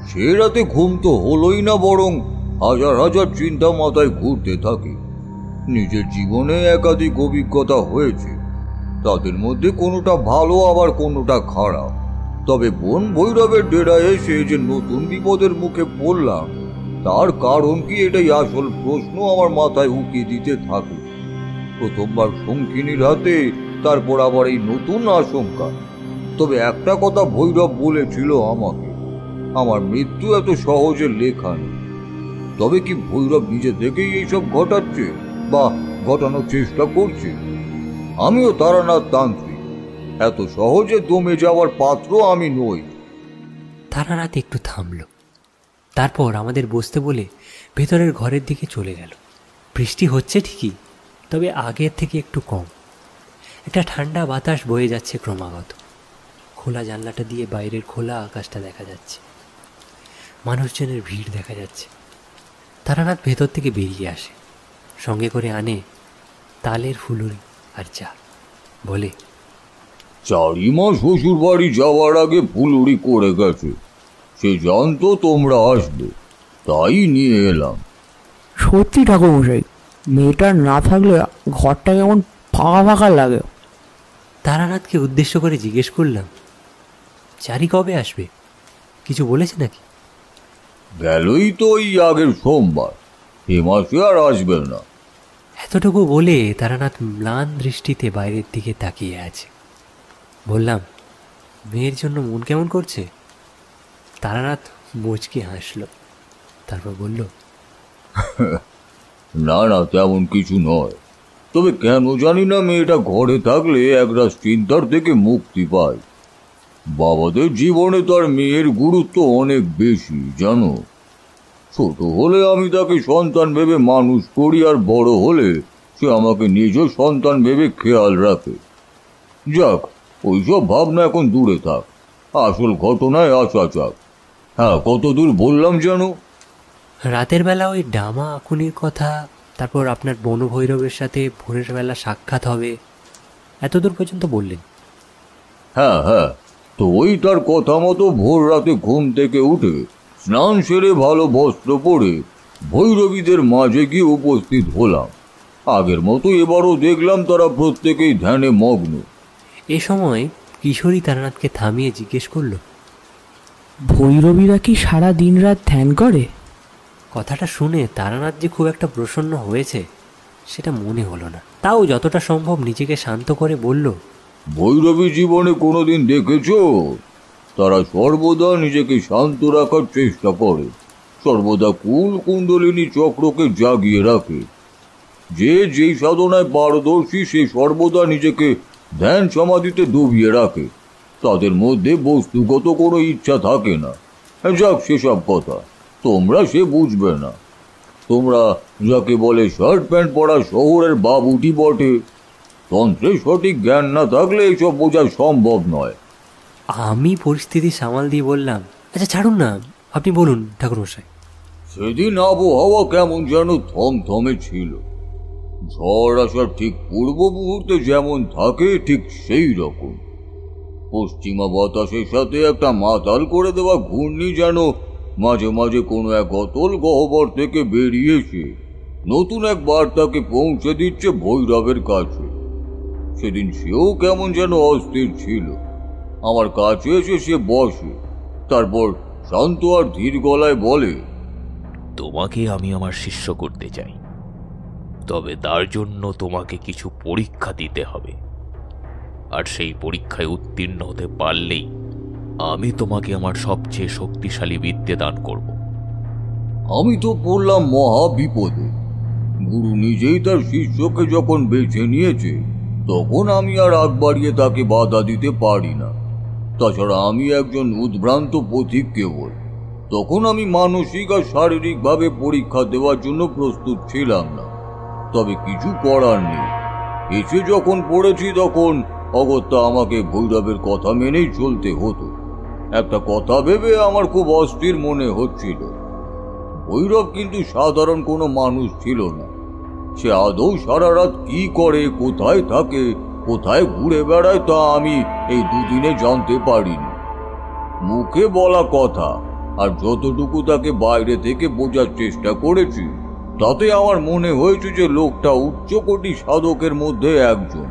সে রাতে ঘুম তো হলোই না, বরং হাজার হাজার চিন্তা মাথায় ঘুরতে থাকে। নিজের জীবনে একাধিক অভিজ্ঞতা হয়েছে, তাদের মধ্যে কোনোটা ভালো আবার কোনোটা খারাপ। তবে বন ভৈরবের ডেরায় এসে যে নতুন বিপদের মুখে পড়লাম, তার কারণ কি, এটাই আসল প্রশ্ন আমার মাথায় উকি দিতে থাকে। প্রথমবার শঙ্খিনীর হাতে, তারপর আবার এই নতুন আশঙ্কা। তবে একটা কথা ভৈরব বলেছিল আমাকে, আমার মৃত্যু এত সহজে লেখা নেই। তবে কি ভৈরব নিজে থেকেই এইসব ঘটাচ্ছে বা ঘটানোর চেষ্টা করছে? আমিও তারানাথ তান্ত্রিক, এত সহজে দমে যাওয়ার পাত্র আমি নই। তারানাথ একটু থামল, তারপর আমাদের বসতে বলে ভেতরের ঘরের দিকে চলে গেল। বৃষ্টি হচ্ছে ঠিকই, তবে আগের থেকে একটু কম। একটা ঠান্ডা বাতাস বয়ে যাচ্ছে ক্রমাগত। খোলা জানলাটা দিয়ে বাইরের খোলা আকাশটা দেখা যাচ্ছে, মানুষজনের ভিড় দেখা যাচ্ছে। তারানাথ ভেতর থেকে বেরিয়ে আসে, সঙ্গে করে আনে তালের ফুলুরি আর চা। বলে, চারিমা শ্বশুর বাড়ি যাওয়ার আগে ফুলুরি করে গেছে, সে জানতো তোমরা আসবে, তাই নিয়ে এলাম। সত্যি ঠাকুরমশাই, মেয়েটা না থাকলে ঘরটা কেমন ফাঁকা ফাঁকা লাগে। তারানাথকে উদ্দেশ্য করে জিজ্ঞেস করলাম, চারি কবে আসবে, কিছু বলেছে নাকি? গেলই তো ওই আগের সোমবার, এ মাসে আর আসবে না। এতটুকু বলে তারানাথ ম্লান দৃষ্টিতে বাইরের দিকে তাকিয়ে আছে। বললাম, মেয়ের জন্য মন কেমন করছে? তারানাথ মুচকি হাসল, তারপর বলল, না না, তেমন কিছু নয়, তবে কেন জানি না মেয়েটা ঘরে থাকলে একরাশ চিন্তার থেকে মুক্তি পায়। বাবাদের জীবনে তার মেয়ের গুরুত্ব অনেক বেশি জানো। ছোট হলে আমি তাকে সন্তান ভেবে মানুষ করি, আর বড় হলে সে আমাকে নিজ সন্তান ভেবে খেয়াল রাখে। যাক, ওইসব ভাবনা এখন দূরে থাক, আসল ঘটনায় আসা যাক। হ্যাঁ, কতদূর বললাম জানো? রাতের বেলা ওই ডামা আকুনির কথা, তারপর আপনার বনভৈরবের সাথে ভোরের বেলা সাক্ষাৎ হবে, এতদূর পর্যন্ত বললেন। হ্যাঁ হ্যাঁ, তো ওই তার কথা মতো ভোর রাতে ঘুম থেকে উঠে স্নান সেরে ভালো বস্ত্র পরে ভৈরবীদের মাঝে গিয়ে উপস্থিত হলাম। আগের মতো এবারও দেখলাম তারা প্রত্যেকেই ধ্যানে মগ্ন। এ সময় কিশোরী তারানাথকে থামিয়ে জিজ্ঞেস করল, ভৈরবীরা কি সারা দিন রাত ধ্যান করে? কথাটা শুনে তারানাথ যে খুব একটা প্রসন্ন হয়েছে সেটা মনে হলো না। তাও যতটা সম্ভব নিজেকে শান্ত করে বলল, ভৈরবী জীবনে কোনোদিন দেখেছো? তারা সর্বদা নিজেকে শান্ত রাখার চেষ্টা করে, সর্বদা কুল কুণ্ডলিনী চক্রকে জাগিয়ে রাখে। যে যেই সাধনায় পারদর্শী সে সর্বদা নিজেকে ধ্যান সমাধিতে ডুবিয়ে রাখে, তাদের মধ্যে বস্তুগত কোনো ইচ্ছা থাকে না। যাক, সেসব কথা তোমরা সে বুঝবে না। তোমরা যাকে বলে শার্ট প্যান্ট পরা শহরের বাবুটি বটে, তন্ত্রের সঠিক জ্ঞান না থাকলে এসব বোঝা সম্ভব নয়। আমি পরিস্থিতি সামাল দিয়ে বললাম, আচ্ছা ছাড়ুন না, আপনি বলুন ঠাকুরমশাই। সেদিন আবহাওয়া কেমন যেন থমথমে ছিল, ঝড় আসার ঠিক পূর্ব মুহূর্তে যেমন থাকে ঠিক সেই রকম। পশ্চিমা বাতাসের সাথে একটা মাতাল করে দেওয়া ঘূর্ণি যেন মাঝে মাঝে কোনো এক অতল গহ্বর থেকে বেরিয়েছে নতুন এক বার্তাকে পৌঁছে দিচ্ছে ভৈরবের কাছে। সেদিন সেও কেমন যেন অস্থির ছিল। আমার কাছে এসে সে বসে, তারপর শান্ত আর ধীর গলায় বলে, তোমাকে আমি আমার শিষ্য করতে চাই, তবে তার জন্য তোমাকে কিছু পরীক্ষা দিতে হবে, আর সেই পরীক্ষায় উত্তীর্ণ হতে পারলেই আমি তোমাকে আমার সবচেয়ে শক্তিশালী বিদ্যে দান করব। আমি তো পড়লাম মহা বিপদে। গুরু নিজেই তার শিষ্যকে যখন বেছে নিয়েছে, তখন আমি আর আগ বাড়িয়ে তাকে বাধা দিতে পারি না। তাছাড়া আমি একজন উদ্ভ্রান্ত পথিক কেবল। তখন আমি মানসিক আর শারীরিকভাবে পরীক্ষা দেওয়ার জন্য প্রস্তুত ছিলাম না, তবে কিছু করার নেই। এসে যখন পড়েছি তখন অগত্যা আমাকে ভৈরবের কথা মেনেই চলতে হতো। একটা কথা ভেবে আমার খুব অস্থির মনে হচ্ছিল। ভৈরব কিন্তু সাধারণ কোনো মানুষ ছিল না। সে আদৌ সারা রাত কি করে, কোথায় থাকে, কোথায় ঘুরে বেড়ায় তা আমি এই দুদিনে জানতে পারিনি। মুখে বলা কথা আর যতটুকু তাকে বাইরে থেকে বোঝার চেষ্টা করেছি, তাতে আমার মনে হয়েছে যে লোকটা উচ্চকোটি সাধকের মধ্যে একজন।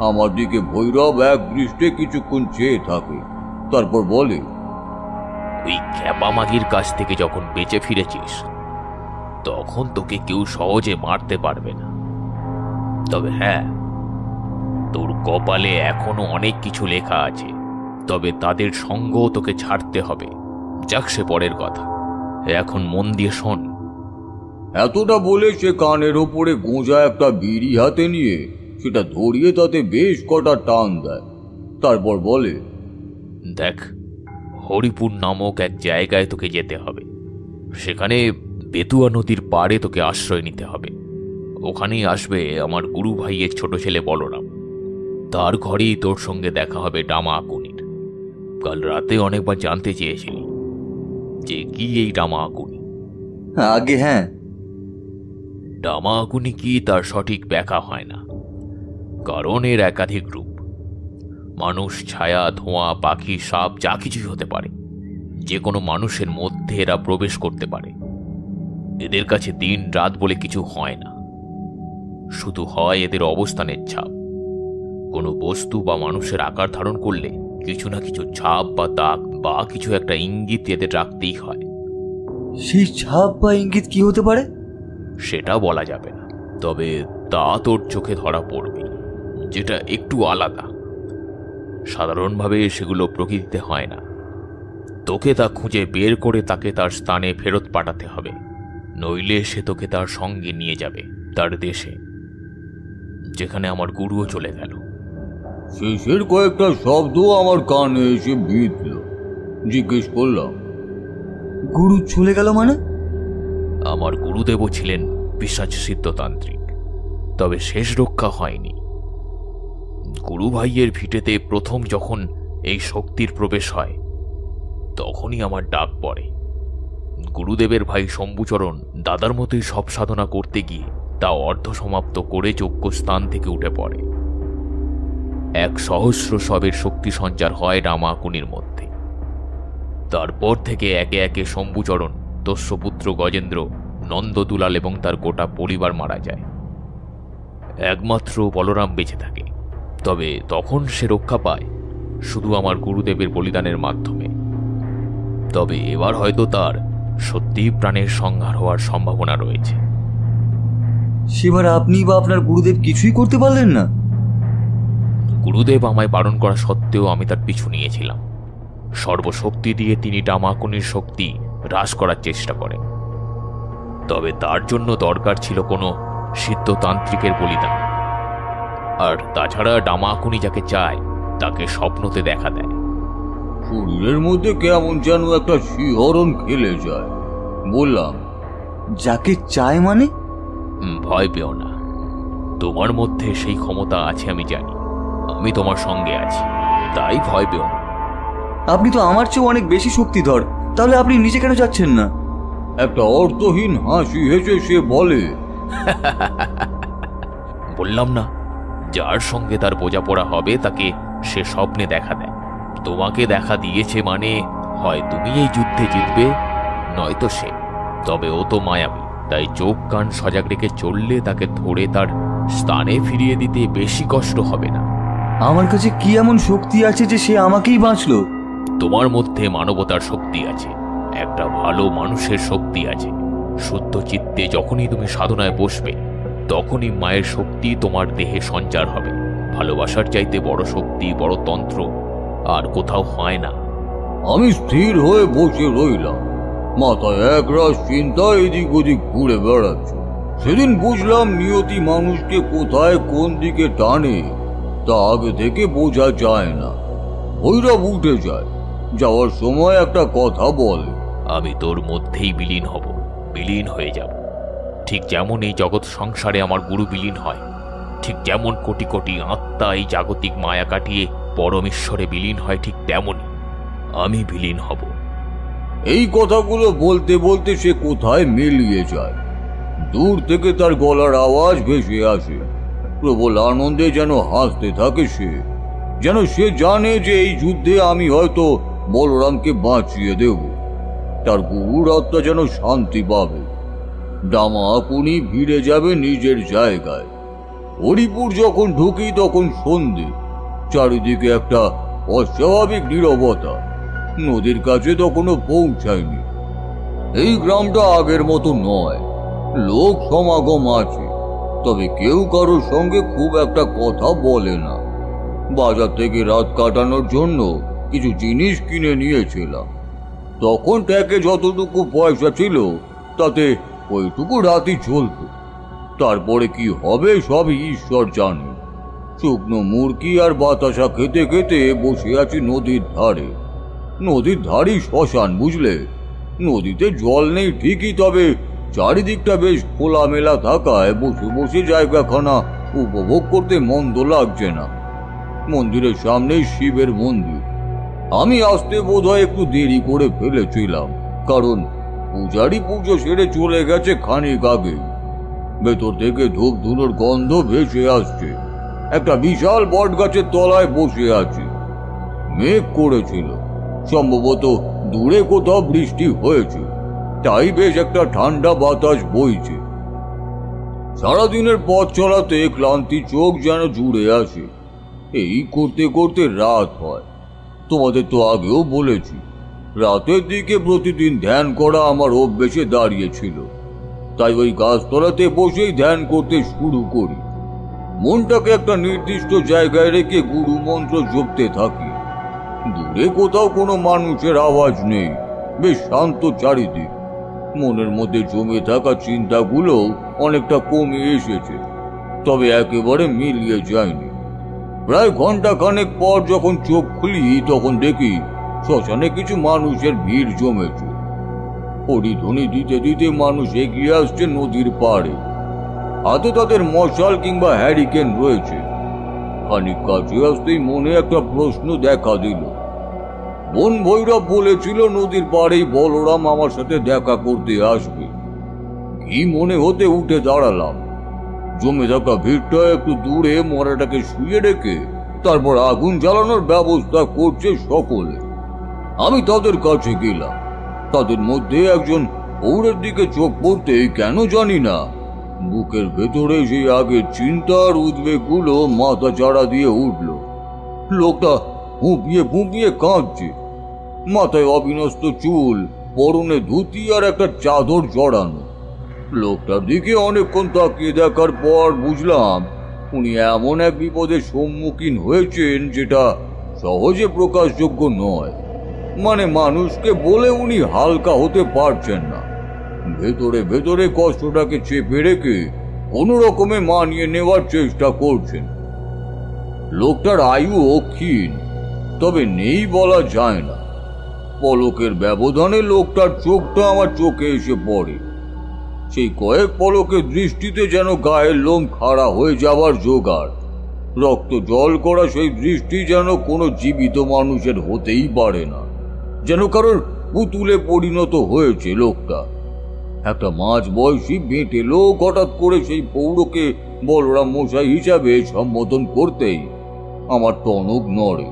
আমার দিকে ভৈরব এক দৃষ্টে কিছুক্ষণ চেয়ে থাকে, তারপর বলে, ওই খ্যাপামাগির কাছ থেকে যখন বেঁচে ফিরেছিস, তখন তোকে কেউ সহজে মারতে পারবে না। তবে হ্যাঁ, তোর কপালে এখনো অনেক কিছু লেখা আছে, তবে তাদের সঙ্গও তোকে ছাড়তে হবে। যাক, সে পরের কথা, এখন মন দিয়ে শোন। এতটা বলে সে কানের ওপরে গোঁজা একটা বিড়ি হাতে নিয়ে সেটা ধরিয়ে তাতে বেশ কটা টান দেয়। তারপর বলে, দেখ, হরিপুর নামক এক জায়গায় তোকে যেতে হবে। সেখানে বেতুয়া নদীর পাড়ে তোকে আশ্রয় নিতে হবে। ওখানেই আসবে আমার গুরু ভাইয়ের ছোট ছেলে বলরাম। তার ঘরেই তোর সঙ্গে দেখা হবে ডামা আকুনির। কাল রাতে অনেকবার জানতে চেয়েছিলি যে কি এই ডামা আকুনি। আগে হ্যাঁ। ডামাকুনি কি তার সঠিক ব্যাখ্যা হয় না, কারণ এর একাধিক রূপ। মানুষ, ছায়া, ধোঁয়া, পাখি, সাপ যা কিছুই হতে পারে। যে কোনো মানুষের মধ্যে এরা প্রবেশ করতে পারে। এদের কাছে দিন রাত বলে কিছু হয় না, শুধু হয় এদের অবস্থানের ছাপ। কোনো বস্তু বা মানুষের আকার ধারণ করলে কিছু না কিছু ছাপ বা দাগ বা কিছু একটা ইঙ্গিত এদের রাখতেই হয়। সেই ছাপ বা ইঙ্গিত কি হতে পারে সেটা বলা যাবে না, তবে তা তোর চোখে ধরা পড়বে, যেটা একটু আলাদা। সাধারণভাবে সেগুলো প্রকৃতিতে হয় না। তোকে তা খুঁজে বের করে তাকে তার স্থানে ফেরত পাঠাতে হবে, নইলে সে তোকে তার সঙ্গে নিয়ে যাবে তার দেশে, যেখানে আমার গুরুও চলে গেল। শেষের কয়েকটা শব্দ আমার কানে এসে বিঁধল। জিজ্ঞেস করলাম, গুরু চলে গেল মানে? আমার গুরুদেবও ছিলেন পিশাচ সিদ্ধতান্ত্রিক, তবে শেষ রক্ষা হয়নি। গুরু ভাইয়ের ভিটেতে প্রথম যখন এই শক্তির প্রবেশ হয়, তখনই আমার ডাক পড়ে। গুরুদেবের ভাই শম্ভুচরণ দাদার মতোই সব সাধনা করতে গিয়ে তা অর্ধ সমাপ্ত করে যোগ্য স্থান থেকে উঠে পড়ে। 1,000 সবের শক্তি সঞ্চার হয় ডামাকুনির মধ্যে। তারপর থেকে একে একে শম্ভুচরণ, দস্যুপুত্র গজেন্দ্র, নন্দদুলাল এবং তার গোটা পরিবার মারা যায়। একমাত্র বলরাম বেঁচে থাকে, তবে তখন সে রক্ষা পায় শুধু আমার গুরুদেবের বলিদানের মাধ্যমে। তবে এবার হয়তো তার সত্যি প্রাণের সংহার হওয়ার সম্ভাবনা রয়েছে। সেবার আপনি বা আপনার গুরুদেব কিছুই করতে পারলেন না? গুরুদেব আমায় বারণ করা সত্ত্বেও আমি তার পিছু নিয়েছিলাম। সর্বশক্তি দিয়ে তিনি ডামাকুনির শক্তি হ্রাস করার চেষ্টা করেন, তবে তার জন্য দরকার ছিল কোনো সিদ্ধতান্ত্রিকের বলিদান। আর তাছাড়া ডামাকুনি যাকে চায় তাকে স্বপ্নতে দেখা দেয়। শরীরের মধ্যে কেমন যেন একটা শিহরণ খেলে যায়। বললাম, যাকে চায় মানে? ভয় পেও না, তোমার মধ্যে সেই ক্ষমতা আছে আমি জানি। আমি তোমার সঙ্গে আছি, তাই ভয় পেও না। আপনি তো আমার চেয়েও অনেক বেশি শক্তিধর, তাহলে আপনি নিজে কেন যাচ্ছেন না? একটা অর্থহীন হাসি হেসে সে বলে, বললাম না, যার সঙ্গে তার বোঝাপড়া হবে তাকে সে স্বপ্নে দেখা দেয়। তোমাকে দেখা দিয়েছে মানে হয় তুমি এই যুদ্ধে জিতবে, নয়তো সে। তবে ও তো মায়াবী, তাই চোখ কান সজাগ রেখে চললে তাকে ধরে তার স্থানে ফিরিয়ে দিতে বেশি কষ্ট হবে না। আমার কাছে কি এমন শক্তি আছে যে সে আমাকেই বাঁচলো? তোমার মধ্যে মানবতার শক্তি আছে, একটা ভালো মানুষের শক্তি আছে। শুদ্ধ চিত্তে যখনই তুমি সাধনায় বসবে, তখনই মায়ের শক্তি তোমার দেহে সঞ্চার হবে। ভালোবাসার চাইতে বড় শক্তি, বড় তন্ত্র আর কোথাও হয় না। আমি স্থির হয়ে বসে রইলাম, মাথায় একরাশ চিন্তা এদিক ওদিক ঘুরে বেড়াচ্ছে। সেদিন বুঝলাম নিয়তি মানুষকে কোথায় কোন দিকে টানে তা আগে থেকে বোঝা যায় না। ভৈরব উঠে যায়, যাওয়ার সময় একটা কথা বলে, আমি তোর মধ্যেই বিলীন হব, বিলীন হয়ে যাব। ঠিক যেমন এই জগৎ সংসারে আমার গুরু বিলীন হয়, ঠিক যেমন কোটি কোটি আত্মা এই জাগতিক মায়া কাটিয়ে পরমেশ্বরে বিলীন হয়, ঠিক তেমনই আমি বিলীন হব। এই কথাগুলো বলতে বলতে সে কোথায় মিলিয়ে যায়। দূর থেকে তার গলার আওয়াজ ভেসে আসে, প্রবল আনন্দে যেন হাসতে থাকে সে, যেন সে জানে যে এই যুদ্ধে আমি হয়তো বলরামকে বাঁচিয়ে দেব। তার গুরুর আত্মা যেন শান্তি পাবে। ডামাকুনি ভিড়ে যাবে নিজের জায়গায়। হরিপুর যখন ঢুকি তখন সন্ধে, চারিদিকে একটা অস্বাভাবিক নীরবতা। নদীর কাছে তখনও পৌঁছায়নি। এই গ্রামটা আগের মতো নয়, লোক সমাগম আছে, তবে কেউ কারোর সঙ্গে খুব একটা কথা বলে না। বাজার থেকে রাত কাটানোর জন্য কিছু জিনিস কিনে নিয়েছিলাম। তখন ট্যাকে যতটুকু পয়সা ছিল তাতে ওইটুকু রাতই চলত। তারপরে কি হবে সবই ঈশ্বর জানে। শুকনো মুরগি আর বাতাসা খেতে খেতে বসে আছি নদীর ধারে। নদীর ধারেই শ্মশান, বুঝলে। নদীতে জল নেই ঠিকই, তবে চারিদিকটা বেশ খোলামেলা থাকায় বসে বসে জায়গাখানা উপভোগ করতে মন্দ লাগছে না। মন্দিরের সামনেই শিবের মন্দির। আমি আসতে বোধহয় একটু দেরি করে ফেলেছিলাম, কারণ পূজারি পুজো সেরে চলে গেছে খানিক আগে। ভেতর থেকে ধূপ ধুনোর গন্ধ ভেসে আসছে। একটা বিশাল বট গাছের তলায় বসে আছে। মেঘ করেছিল, সম্ভবত দূরে কোথাও বৃষ্টি হয়েছে, তাই বেশ একটা ঠান্ডা বাতাস বইছে। সারাদিনের পথ চলাতে ক্লান্তি চোখ যেন জুড়ে আসে। এই করতে করতে রাত হয়। তোমাদের তো আগেও বলেছি, রাতের দিকে প্রতিদিন ধ্যান করা আমার অভ্যেসে দাঁড়িয়েছিল। তাই ওই গাছতলাতে বসেই ধ্যান করতে শুরু করি। মনটাকে একটা নির্দিষ্ট জায়গায় রেখে গুরু মন্ত্র জপতে থাকি। দূরে কোথাও কোনো মানুষের আওয়াজ নেই, বেশ শান্ত চারিদিক। মনের মধ্যে জমে থাকা চিন্তাগুলো অনেকটা কমে এসেছে, তবে একেবারে মিলিয়ে যায়নি। প্রায় ঘন্টা খানেক পর যখন চোখ খুলি তখন দেখি শ্মশানে কিছু মানুষের ভিড় জমেছে। হরিধ্বনি দিতে দিতে মানুষ এগিয়ে আসছে নদীর পাড়ে। হাতে তাদের মশাল কিংবা হ্যারিকেন রয়েছে। খানিক কাছে আসতেই মনে একটা প্রশ্ন দেখা দিল। বন ভৈরব বলেছিল নদীর পাড়েই বলরাম আমার সাথে দেখা করতে আসবে। কি মনে হতে উঠে দাঁড়ালাম। জমে থাকা ভিড়টা একটু দূরে মরাটাকে শুয়ে রেখে তারপর আগুন জ্বালানোর ব্যবস্থা করছে সকলে। আমি তাদের কাছে গেলাম। তাদের মধ্যে একজন ওরের দিকে চোখ পড়তেই কেন জানি না বুকের ভেতরে সেই আগের চিন্তার উদ্বেগগুলো মাথা চাড়া দিয়ে উঠল। লোকটা ফুঁপিয়ে ফুঁপিয়ে কাঁদছে। মাথায় অবিনস্ত চুল, পরনে ধুতি আর একটা চাদর জড়ানো। লোকটার দিকে অনেকক্ষণ তাকিয়ে দেখার পর বুঝলাম উনি এমন এক বিপদের সম্মুখীন হয়েছেন যেটা সহজে প্রকাশযোগ্য নয়। মানে মানুষকে বলে উনি হালকা হতে পারছেন না। ভেতরে ভেতরে কষ্টটাকে চেপে রেখে কোনো রকমে মানিয়ে নেওয়ার চেষ্টা করছেন। লোকটার আয়ুও ক্ষীণ, তবে নেই বলা যায় না। পলকের ব্যবধানে লোকটার চোখটা আমার চোখে এসে পড়ে। সেই কয়েক পলকের দৃষ্টিতে যেন গায়ের লোম খাড়া হয়ে যাওয়ার জোগাড়। রক্ত জল করা সেই দৃষ্টি যেন কোনো জীবিত মানুষের হতেই পারে না, যেন কারোর পুতুলে পরিণত হয়েছে লোকটা। একটা মাঝ বয়সী বেঁটে লোক হঠাৎ করে সেই পৌরকে বলরাম মশাই হিসাবে সম্বোধন করতেই আমার টনক নড়ে।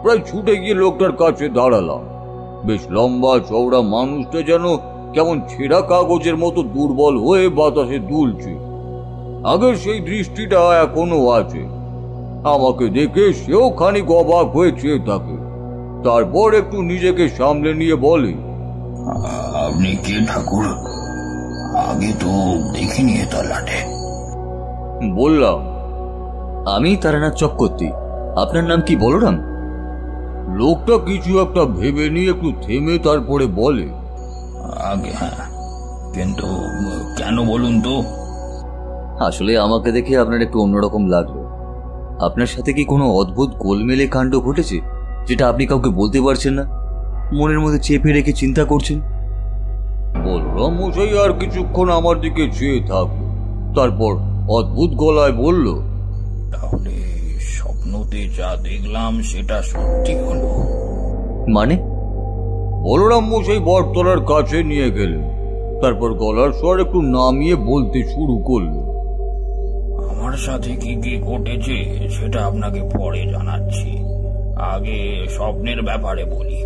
প্রায় ছুটে গিয়ে লোকটার কাছে দাঁড়ালাম। বেশ লম্বা চওড়া মানুষটা যেন কেমন ছেঁড়া কাগজের মতো দুর্বল হয়ে বাতাসে দুলছে। আগের সেই দৃষ্টিটা এখনো আছে। আমাকে দেখে সেও খানিক অবাক হয়ে চেয়ে থাকে। তারপর একটু নিজেকে সামলে নিয়ে বলে, আপনি কে ঠাকুর? আগে তো দেখিনি এ তলাটে। বললাম, আমি তারানাথ চক্রবর্তী। আপনার নাম কি বলরাম? লোকটা কিছু একটা ভেবে নিয়ে একটু থেমে তারপরে বলে, আগে হ্যাঁ, কিন্তু কেন বলুন তো? আসলে আমাকে দেখে আপনার একটু অন্যরকম লাগলো। আপনার সাথে কি কোনো অদ্ভুত গোলমেলে কাণ্ড ঘটেছে যেটা আপনি কাউকে বলতে পারছেন না, মনের মধ্যে চেপে রেখে চিন্তা করছেন? বলরাম মশাই আর কিছুক্ষণ আমার দিকে চেয়ে থাকলো। তারপর অদ্ভুত গলায় বলল, তাহলে স্বপ্নতে যা দেখলাম সেটা সত্যি হলো? মানে? বলরাম মশাই বটতলার কাছে নিয়ে গেলেন। তারপর গলার স্বর একটু নামিয়ে বলতে শুরু করল, আমার সাথে কি কি ঘটেছে সেটা আপনাকে পরে জানাচ্ছি। আগে স্বপ্নের ব্যাপারে বলি।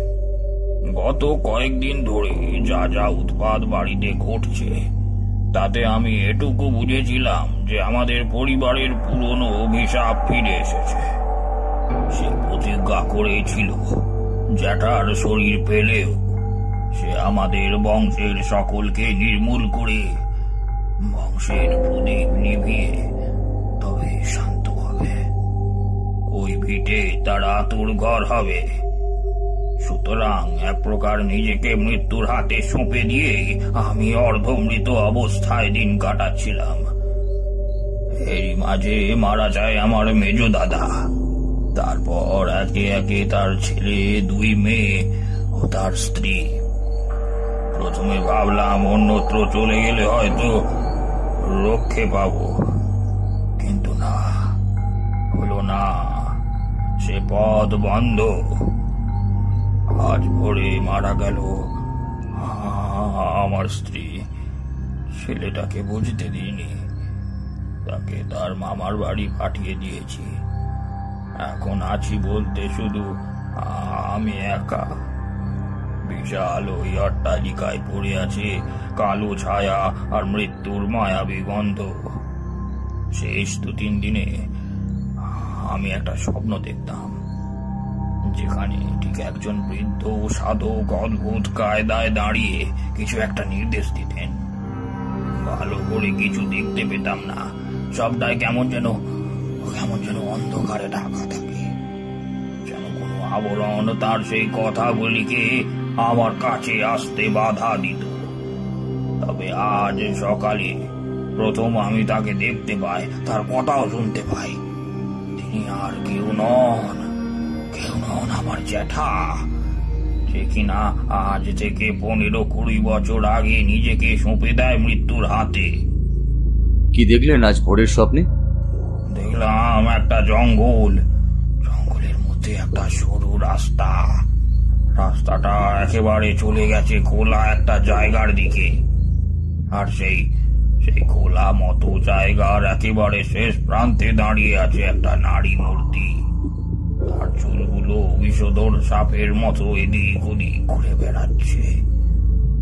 গত কয়েকদিন ধরে যা যা উৎপাত বাড়িতে ঘটছে তাতে আমি এটুকু বুঝেছিলাম যে আমাদের পরিবারের পুরনো অভিশাপ ফিরে এসেছে। সে প্রতিজ্ঞা করেছিল জ্যাঠার শরীর পেলেও সে আমাদের বংশের সকলকে নির্মূল করে বংশের প্রদীপ নিভিয়ে তবে শান্ত হবে। ওই ভিটে তার আতুর ঘর হবে। সুতরাং এক প্রকার নিজেকে মৃত্যুর হাতে সঁপে দিয়ে আমি অর্ধমৃত অবস্থায় দিন কাটাচ্ছিলাম। এরই মাঝে মারা যায় আমার মেজ দাদা। তারপর একে একে তার ছেলে, 2 মেয়ে ও তার স্ত্রী। প্রথমে ভাবলাম অন্যত্র চলে গেলে হয়তো রক্ষে পাব, কিন্তু না, হলো না। সে পথ বন্ধ। আজ ভোরে মারা গেল আমার স্ত্রী ছেলেটাকে বুঝতে দিইনি, তাকে তার মামার বাড়ি পাঠিয়ে দিয়েছি। এখন আছি বলতে শুধু আমি একা। বিশাল ওই অট্টালিকায় পড়ে আছে কালো ছায়া আর মৃত্যুর মায়াবী গন্ধ। শেষ 2-3 দিনে আমি একটা স্বপ্ন দেখতাম, যেখানে ঠিক একজন বৃদ্ধ সাধক অদ্ভুত কায়দায় দাঁড়িয়ে কিছু একটা নির্দেশ দিতেন। ভালো করে কিছু দেখতে পেতাম না, সবটাই কেমন যেন অন্ধকারে ঢাকা থাকে, যেন কোনো আবরণ তার সেই কথাগুলিকে আমার কাছে আসতে বাধা দিত। তবে আজ সকালে প্রথম আমি তাকে দেখতে পাই, তার কথাও শুনতে পাই। তিনি আর কেউ নন আমার জ্যাঠা, সে কিনা আজ থেকে 15-20 বছর আগে নিজেকে সঁপে দেয় মৃত্যুর হাতে। কি দেখলেন আজ ভোরের স্বপ্নে? দেখলাম একটা জঙ্গলের মধ্যে একটা সরু রাস্তাটা একেবারে চলে গেছে খোলা একটা জায়গার দিকে। আর সেই খোলা মতো জায়গার একেবারে শেষ প্রান্তে দাঁড়িয়ে আছে একটা নারী মূর্তি। তার চুলগুলো বিষধর সাপের মতো এদিক ওদিক ঘুরে বেড়াচ্ছে।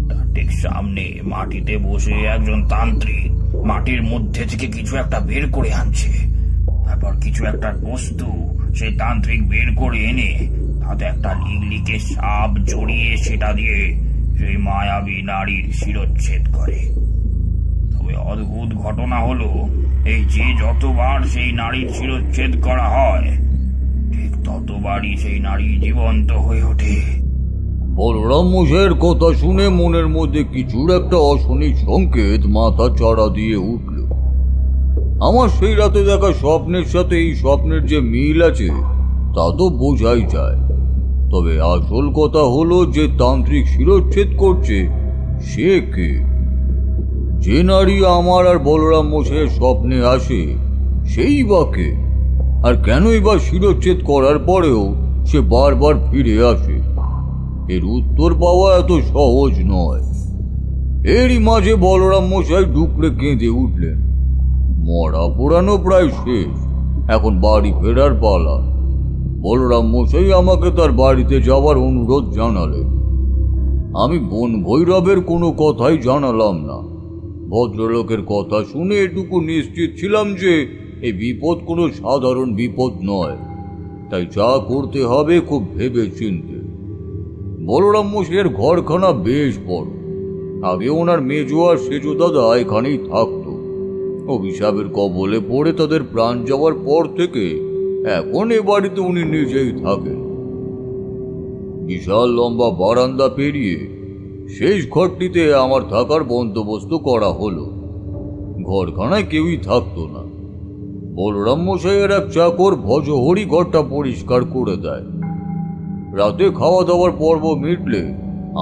তার ঠিক সামনে মাটিতে বসে একজন তান্ত্রিক মাটির মধ্যে থেকে কিছু একটা বের করে আনছে। তারপর কিছু একটা বস্তু সেই তান্ত্রিক বের করে এনে তাতে একটা লিগলিকে সাপ জড়িয়ে সেটা দিয়ে সেই মায়াবী নারীর শিরচ্ছেদ করে। তবে অদ্ভুত ঘটনা হলো, এই যে যতবার সেই নারীর শিরচ্ছেদ করা হয়, ঠিক ততবারই সেই নারী জীবন্ত হয়ে ওঠে। বলরাম মশাইয়ের কথা শুনে মনের মধ্যে কিছুর একটা অশনি সংকেত মাথা চাড়া দিয়ে উঠল। আমার সেই রাতে দেখা স্বপ্নের সাথে এই স্বপ্নের যে মিল আছে তা তো বোঝাই যায়। তবে আসল কথা হলো, যে তান্ত্রিক শিরচ্ছেদ করছে সে কে? যে নারী আমার আর বলরাম মশাইয়ের স্বপ্নে আসে সেই বা কে? আর কেনই বা শিরচ্ছেদ করার পরেও সে বারবার ফিরে আসে? এর উত্তর পাওয়া এত সহজ নয়। এরই মাঝে বলরাম মশাই ডুকরে কেঁদে উঠলেন। মরা পোড়ানো প্রায় শেষ, এখন বাড়ি ফেরার পালা। বলরাম মশাই আমাকে তার বাড়িতে যাওয়ার অনুরোধ জানালেন। আমি বন ভৈরবের কোনো কথাই জানালাম না। ভদ্রলোকের কথা শুনে এটুকু নিশ্চিত ছিলাম যে এই বিপদ কোনো সাধারণ বিপদ নয়, তাই যা করতে হবে খুব ভেবে চিনতে। বলরাম মশাইয়ের ঘরখানা বেশ বড়। আগে ওনার মেজো আর সেজো দাদা এখানেই থাকতো। অভিশাপের কবলে পড়ে তাদের প্রাণ যাওয়ার পর থেকে এখন এ বাড়িতে উনি নিজেই থাকেন। বিশাল লম্বা বারান্দা পেরিয়ে শেষ ঘরটিতে আমার থাকার বন্দোবস্ত করা হলো। ঘরখানায় কেউই থাকতো না। বলরাম মশাইয়ের এক চাকর ভজহরি ঘরটা পরিষ্কার করে দেয়। রাতে খাওয়া দাওয়ার পর্ব মিটলে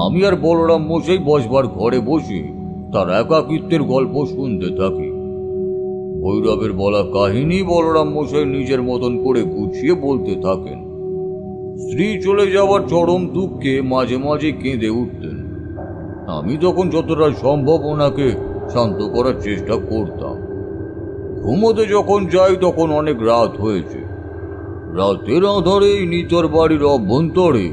আমি আর বলরাম মশাই বসবার ঘরে বসে তার একাকিত্বের গল্প শুনতে থাকি। ভৈরবের বলা কাহিনী বলরাম মশাই নিজের মতন করে গুছিয়ে বলতে থাকেন। স্ত্রী চলে যাওয়ার চরম দুঃখে মাঝে মাঝে কেঁদে উঠতেন। আমি তখন যতটা সম্ভব ওনাকে শান্ত করার চেষ্টা করতাম। ঘুমোতে যখন যাই তখন অনেক রাত হয়েছে। রাতের আধারে নিতর বাড়ির অভ্যন্তরে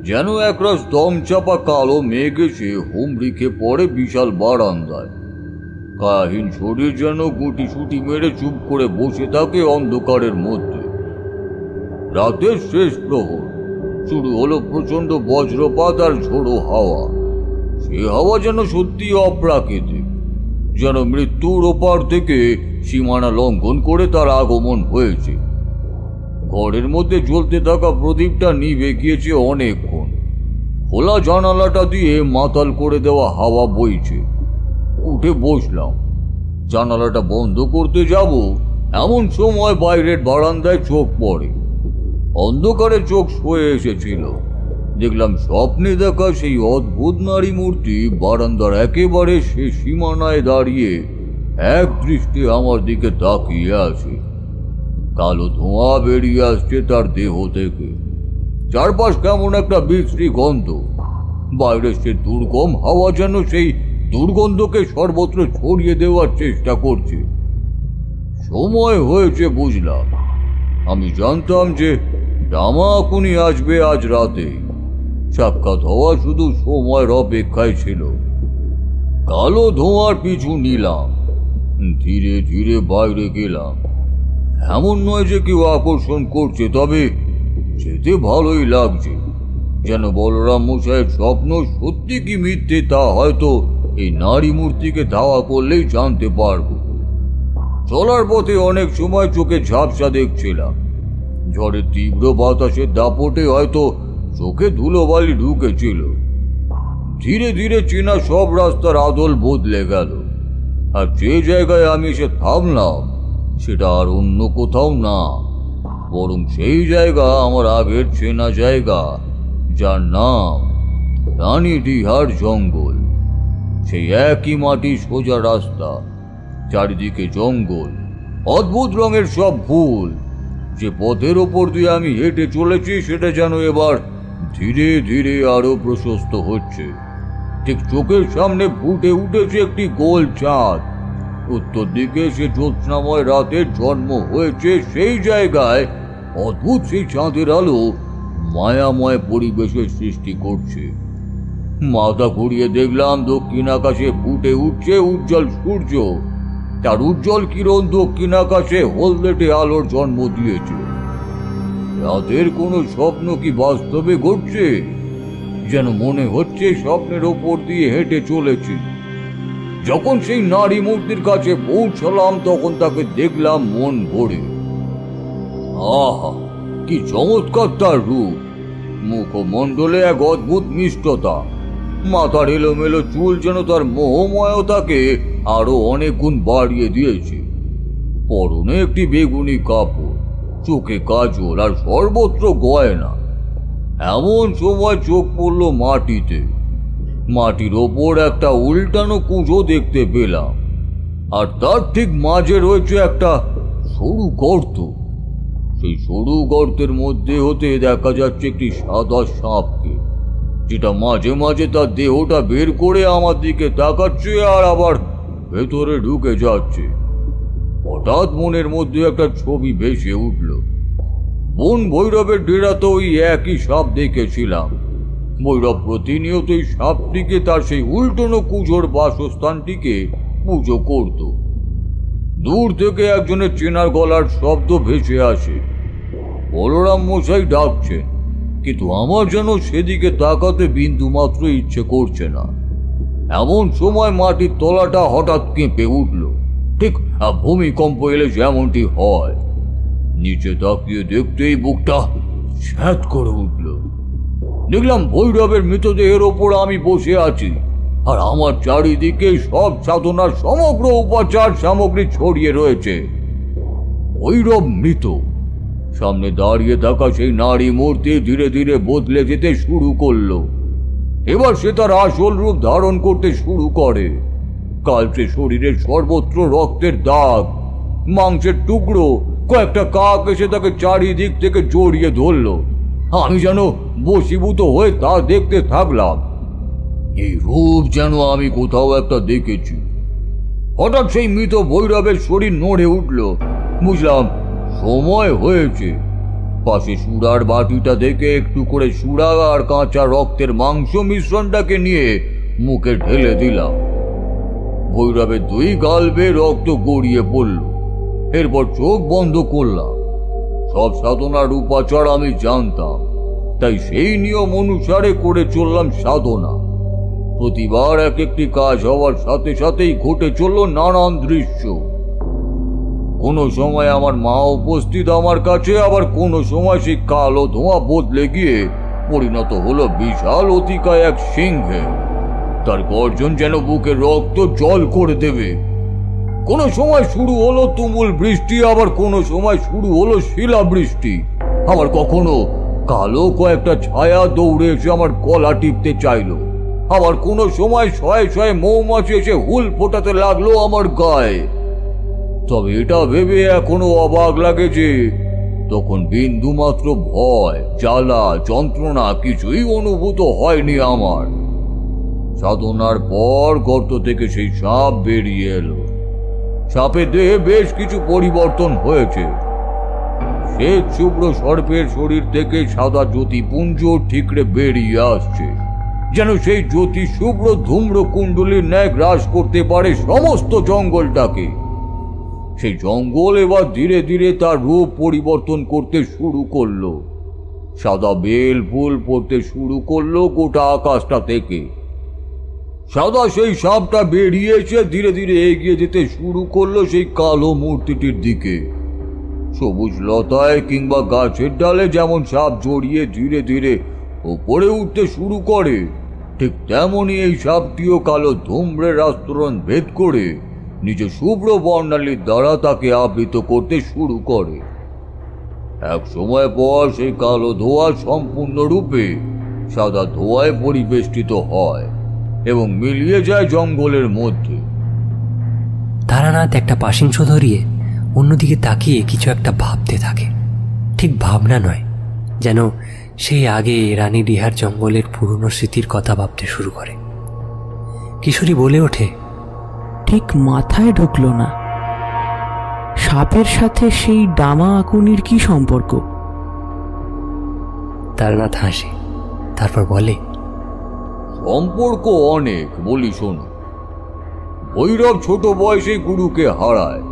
যেন একরাশ দমচাপা কালো মেঘ এসে হুমড়িকে পড়ে বিশাল বারান্দায়। কাহিন শরীর যেন গুটি সুটি মেরে চুপ করে বসে থাকে অন্ধকারের মধ্যে। রাতের শেষ প্রহর শুরু হলো প্রচন্ড বজ্রপাত আর ঝোড়ো হাওয়া। সে হাওয়া যেন সত্যি অপ্রাকৃতিক, যেন মৃত্যুর ওপার থেকে সীমানা লঙ্ঘন করে তার আগমন হয়েছে। ঘরের মধ্যে জ্বলতে থাকা প্রদীপটা নিভে গিয়েছে অনেকক্ষণ। খোলা জানালাটা দিয়ে মাতাল করে দেওয়া হাওয়া বইছে। উঠে বসলাম। জানালাটা বন্ধ করতে যাব এমন সময় বাইরের বারান্দায় চোখ পড়ে। অন্ধকারে চোখ সয়ে এসেছিল। দেখলাম স্বপ্নে দেখা সেই অদ্ভুত নারী মূর্তি বারান্দার একেবারে সে সীমানায় দাঁড়িয়ে এক দৃষ্টি আমার দিকে তাকিয়ে আছে। কালো ধোঁয়া বেরিয়ে আসছে তার দেহ থেকে। চারপাশ কেমন একটা বিশ্রী গন্ধ। বাইরে সে দুর্গম হাওয়া যেন সেই দুর্গন্ধকে সর্বত্র ছড়িয়ে দেওয়ার চেষ্টা করছে। সময় হয়েছে বুঝলাম। আমি জানতাম যে ডামাকুনি আসবে আজ রাতে। সাক্ষাৎ হওয়া শুধু সময়ের অপেক্ষায় ছিল। কালো ধোঁয়ার পিছু নিলাম, ধীরে ধীরে বাইরে গেলাম। এমন নয় যে কেউ আকর্ষণ করছে, তবে যেতে ভালোই লাগছে। যেন বলরাম মশাইয়ের স্বপ্ন সত্যি কি মিথ্যে তা হয়তো এই নারী মূর্তিকে ধাওয়া করলেই জানতে পারব। চলার পথে অনেক সময় চোখে ঝাপসা দেখছিলাম। ঝড়ের তীব্র বাতাসের দাপটে হয়তো চোখে ধুলোবালি ঢুকেছিল। ধীরে ধীরে চেনা সব রাস্তার আদল বদলে গেল, আর যে জায়গায় আমি এসে থামলাম সেটা আর অন্য কোথাও না, বরং সেই জায়গা আমার আগের চেনা জায়গা, যার নাম রানীডিহার জঙ্গল। সেই একই মাটি, সোজা রাস্তা, চারিদিকে জঙ্গল, অদ্ভুত রঙের সব ফুল। যে পথের ওপর দিয়ে আমি হেঁটে চলেছি সেটা যেন এবার ধীরে ধীরে আরো প্রশস্ত হচ্ছে। ঠিক চোখের সামনে ফুটে উঠেছে একটি গোল চাঁদ। উত্তর দিকে সে জ্যোৎস্নাময় রাতের জন্ম হয়েছে। সেই জায়গায় অদ্ভুত সেই চাঁদের আলো মায়াময় পরিবেশের সৃষ্টি করছে। মাথা ঘুরিয়ে দেখলাম দক্ষিণ আকাশে ফুটে উঠছে উজ্জ্বল সূর্য। তার উজ্জ্বল কিরণ দক্ষিণ আকাশে হলদেটে আলোর জন্ম দিয়েছে। রাতের কোনো স্বপ্ন কি বাস্তবে ঘটছে? যেন মনে হচ্ছে স্বপ্নের ওপর দিয়ে হেঁটে চলেছি। যখন সেই নারী মূর্তির কাছে পৌঁছলাম তখন তাকে দেখলাম মন ভরে। আহা, কি চমৎকার তার রূপ! মুখমণ্ডলে এক অদ্ভুত মিষ্টতা। মাথার এলোমেলো চুল যেন তার মোহময়তাকে আরো অনেক গুণ বাড়িয়ে দিয়েছে। পরনে একটি বেগুনি কাপড়, চোখে কাজল, আর সর্বত্র গয়না। এমন সময় চোখ পড়ল মাটিতে। মাটির ওপর একটা উল্টানো কুঁজো দেখতে পেলাম, আর তার ঠিক মাঝে রয়েছে একটা সরু গর্ত। সেই সরু গর্তের মধ্যে হতে দেখা যাচ্ছে একটি সাদা সাপকে, যেটা মাঝে মাঝে তার দেহটা বের করে আমার দিকে তাকাচ্ছে আর আবার ভেতরে ঢুকে যাচ্ছে। হঠাৎ মনের মধ্যে একটা ছবি ভেসে উঠল। বন ভৈরবের ডেরাতে ওই একই সাপ দেখেছিলাম। ভৈরব প্রতিনিয়তই সাপটিকে তার সেই উল্টোনো কুঁজোর বাসস্থানটিকে পুজো করত। দূর থেকে একজনের চেনার গলার শব্দ ভেসে আসে। বলরাম মশাই ডাকছেন, কিন্তু আমার যেন সেদিকে তাকাতে বিন্দু মাত্র ইচ্ছে করছে না। এমন সময় মাটির তলাটা হঠাৎ কেঁপে উঠল, ঠিক ভূমিকম্প এলে যেমনটি হয়। নিচে তাকিয়ে দেখতেই বুকটা ছ্যাঁত করে উঠল। দেখলাম ভৈরবের মৃতদেহের ওপর আমি বসে আছি, আর আমার চারিদিকে সব সাধনার সমগ্র উপাচার সামগ্রী ছড়িয়ে রয়েছে। ভৈরব মৃত। সামনে দাঁড়িয়ে থাকা সেই নারী মূর্তি ধীরে ধীরে বদলে যেতে শুরু করলো। এবার সে তার আসল রূপ ধারণ করতে শুরু করে। কালচে শরীরের সর্বত্র রক্তের দাগ, মাংসের টুকরো। কয়েকটা কাক এসে তাকে চারিদিক থেকে জড়িয়ে ধরল। আমি যেন বশীভূত হয়ে তা দেখতে থাকলাম। এই রূপ যেন আমি কোথাও একটা দেখেছি। হঠাৎ সেই মৃত ভৈরবের শরীর নড়ে উঠল। বুঝলাম সময় হয়েছে। পাশে সুরার বাটিটা দেখে একটু করে সুরা আর কাঁচা রক্তের মাংস মিশ্রণটাকে নিয়ে মুখে ঢেলে দিলাম। ভৈরবের দুই গাল বেয়ে রক্ত গড়িয়ে পড়ল। এরপর চোখ বন্ধ করলাম। সব সাধনার উপাচার আমি জানতাম, তাই সেই নিয়ম অনুসারে করে চললাম সাধনা। প্রতিবার এক একটি কাজ হওয়ার সাথে সাথেই ঘটে চলল নানান দৃশ্য। কোনো সময় আমার মা উপস্থিত আমার কাছে, আবার কোনো সময় সেই কালো ধোঁয়া বদলে গিয়ে পরিণত হলো বিশাল অতিকায় এক সিংহে। তার গর্জন যেন বুকে রক্ত জল করে দেবে। কোনো সময় শুরু হলো তুমুল বৃষ্টি, আবার কোনো সময় শুরু হলো শিলাবৃষ্টি। আবার কখনো কালো কয়েকটা ছায়া দৌড়ে এসে আমার গলা টিপতে চাইলো। আবার কোনো সময় শয়ে শয়ে মৌমাছি এসে হুল ফোটাতে লাগলো আমার গায়ে। তবে এটা ভেবে এখনো অবাক লাগে যে তখন বিন্দু মাত্র ভয়, জ্বালা, যন্ত্রণা কিছুই অনুভূত হয়নি আমার। সাধনার পর গর্ত থেকে সেই সাপ বেরিয়ে এলো। সাপের দেহে বেশ কিছু পরিবর্তন হয়েছে। শ্বেত শুভ্র সর্পের শরীর থেকে সাদা জ্যোতিপুঞ্জ ঠিকরে বেরিয়ে আসছে, যেন সেই জ্যোতি শুভ্র ধূম্র কুণ্ডলীর ন্যায় গ্রাস করতে পারে সমস্ত জঙ্গলটাকে। সেই জঙ্গল এবার ধীরে ধীরে তার রূপ পরিবর্তন করতে শুরু করলো। সাদা বেল ফুল পড়তে শুরু করলো গোটা আকাশটা থেকে। সাদা সেই সাপটা বেরিয়ে এসে ধীরে ধীরে এগিয়ে যেতে শুরু করলো সেই কালো মূর্তিটির দিকে। সবুজ লতায় কিংবা গাছের ডালে যেমন সাপ জড়িয়ে ধীরে ধীরে উপরে উঠতে শুরু করে, ঠিক তেমনই এই সাপটিও কালো ধূম্রের আস্তরণ ভেদ করে নিজে শুভ্র বর্ণালীর দ্বারা তাকে আবৃত করতে শুরু করে। এক সময় পর সেই কালো ধোঁয়া সম্পূর্ণরূপে সাদা ধোঁয়ায় পরিবেষ্টিত হয় এবং মিলিয়ে যায় জঙ্গলের মধ্যে। তারানাথ একটা পাশিংশ ধরিয়ে অন্যদিকে তাকিয়ে কিছু একটা ভাবতে থাকে। ঠিক ভাবনা নয়, যেন সেই আগে রানীডিহার জঙ্গলের পুরনো স্মৃতির কথা ভাবতে শুরু করে। কিশোরী বলে ওঠে, ঠিক মাথায় ঢুকলো না, সাপের সাথে সেই ডামা আকুনির কি সম্পর্ক? তারানাথ হাসে, তারপর বলে, সম্পর্ক অনেক, বলি শোনো। ভৈরব ছোট বয়সে গুরুকে হারায়।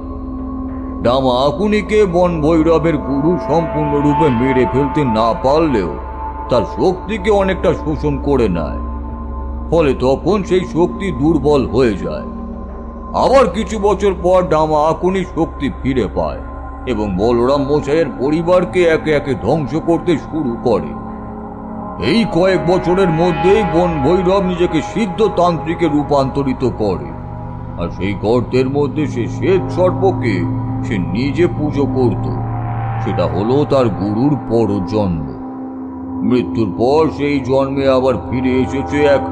ডামা আকুনিকে বন ভৈরবের গুরু সম্পূর্ণরূপে মেরে ফেলতে না পারলেও তার শক্তিকে অনেকটা শোষণ করে নেয়। ফলে তখন সেই শক্তি দুর্বল হয়ে যায়। আবার কিছু বছর পর ডামা আকুনি শক্তি ফিরে পায় এবং বলরাম মশাইয়ের পরিবারকে একে একে ধ্বংস করতে শুরু করে। এই কয়েক বছরের মধ্যেই বন ভৈরব নিজেকে সিদ্ধ তান্ত্রিকে রূপান্তরিত করে, আর সেই গর্তের মধ্যে সে শ্বেত সর্পকে সে নিজে পুজো করত। সেটা হলো তার গুরুর পরজন্ম। মৃত্যুর পর সেই জন্মে আবার ফিরে এসেছে এক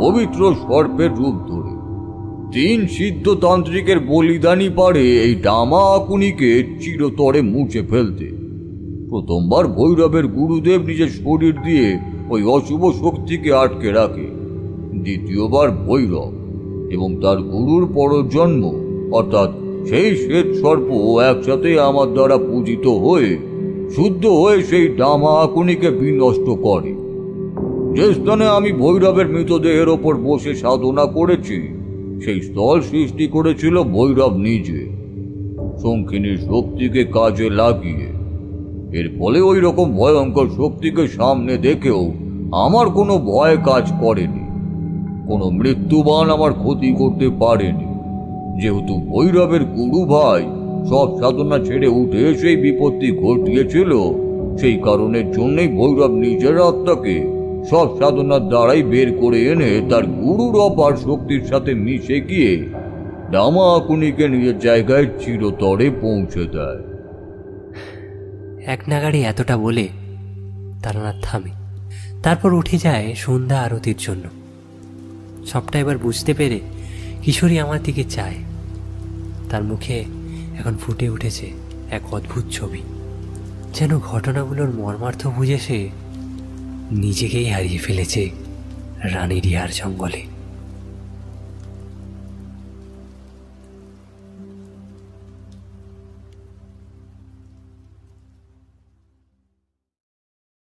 পবিত্র সর্পের রূপ ধরে। 3 সিদ্ধ তান্ত্রিকের বলিদানই পারে এই ডামা আকুনিকে চিরতরে মুছে ফেলতে। প্রথমবার ভৈরবের গুরুদেব নিজের শরীর দিয়ে ওই অশুভ শক্তিকে আটকে রাখে। দ্বিতীয়বার ভৈরব এবং তার গুরুর পরজন্ম অর্থাৎ সেই শ্বেত সর্প একসাথে আমার দ্বারা পূজিত হয়ে শুদ্ধ হয়ে সেই ডামা আকুনিকে বিনষ্ট করে। যে স্থানে আমি ভৈরবের মৃতদেহের ওপর বসে সাধনা করেছি, সেই স্থল সৃষ্টি করেছিল ভৈরব নিজে, শঙ্খিনীর শক্তিকে কাজে লাগিয়ে। এর ফলে ওই রকম ভয়ঙ্কর শক্তিকে সামনে দেখেও আমার কোনো ভয় কাজ করেনি। কোনো মৃত্যুবান আমার ক্ষতি করতে পারেনি। যেহেতু ভৈরবের গুরু ভাই সব সাধনা ছেড়ে উঠে সেই বিপত্তি ঘটিয়েছিল, সেই কারণের জন্যই ভৈরব নিজের আত্মাকে সব সাধনার দ্বারাই বের করে এনে তার গুরুর অপার শক্তির সাথে মিশে গিয়ে ডামা আকুনিকে নিজের জায়গায় চিরতরে পৌঁছে দেয়। এক নাগাড়ি এতটা বলে তারানাথ থামে, তারপর উঠে যায় সন্ধ্যা আরতির জন্য। সবটা এবার বুঝতে পেরে কিশোরী আমার দিকে চায়। তার মুখে এখন ফুটে উঠেছে এক অদ্ভুত ছবি, যেন ঘটনাগুলোর মর্মার্থ বুঝে সে নিজেকেই হারিয়ে ফেলেছে রানীডিহার জঙ্গলে।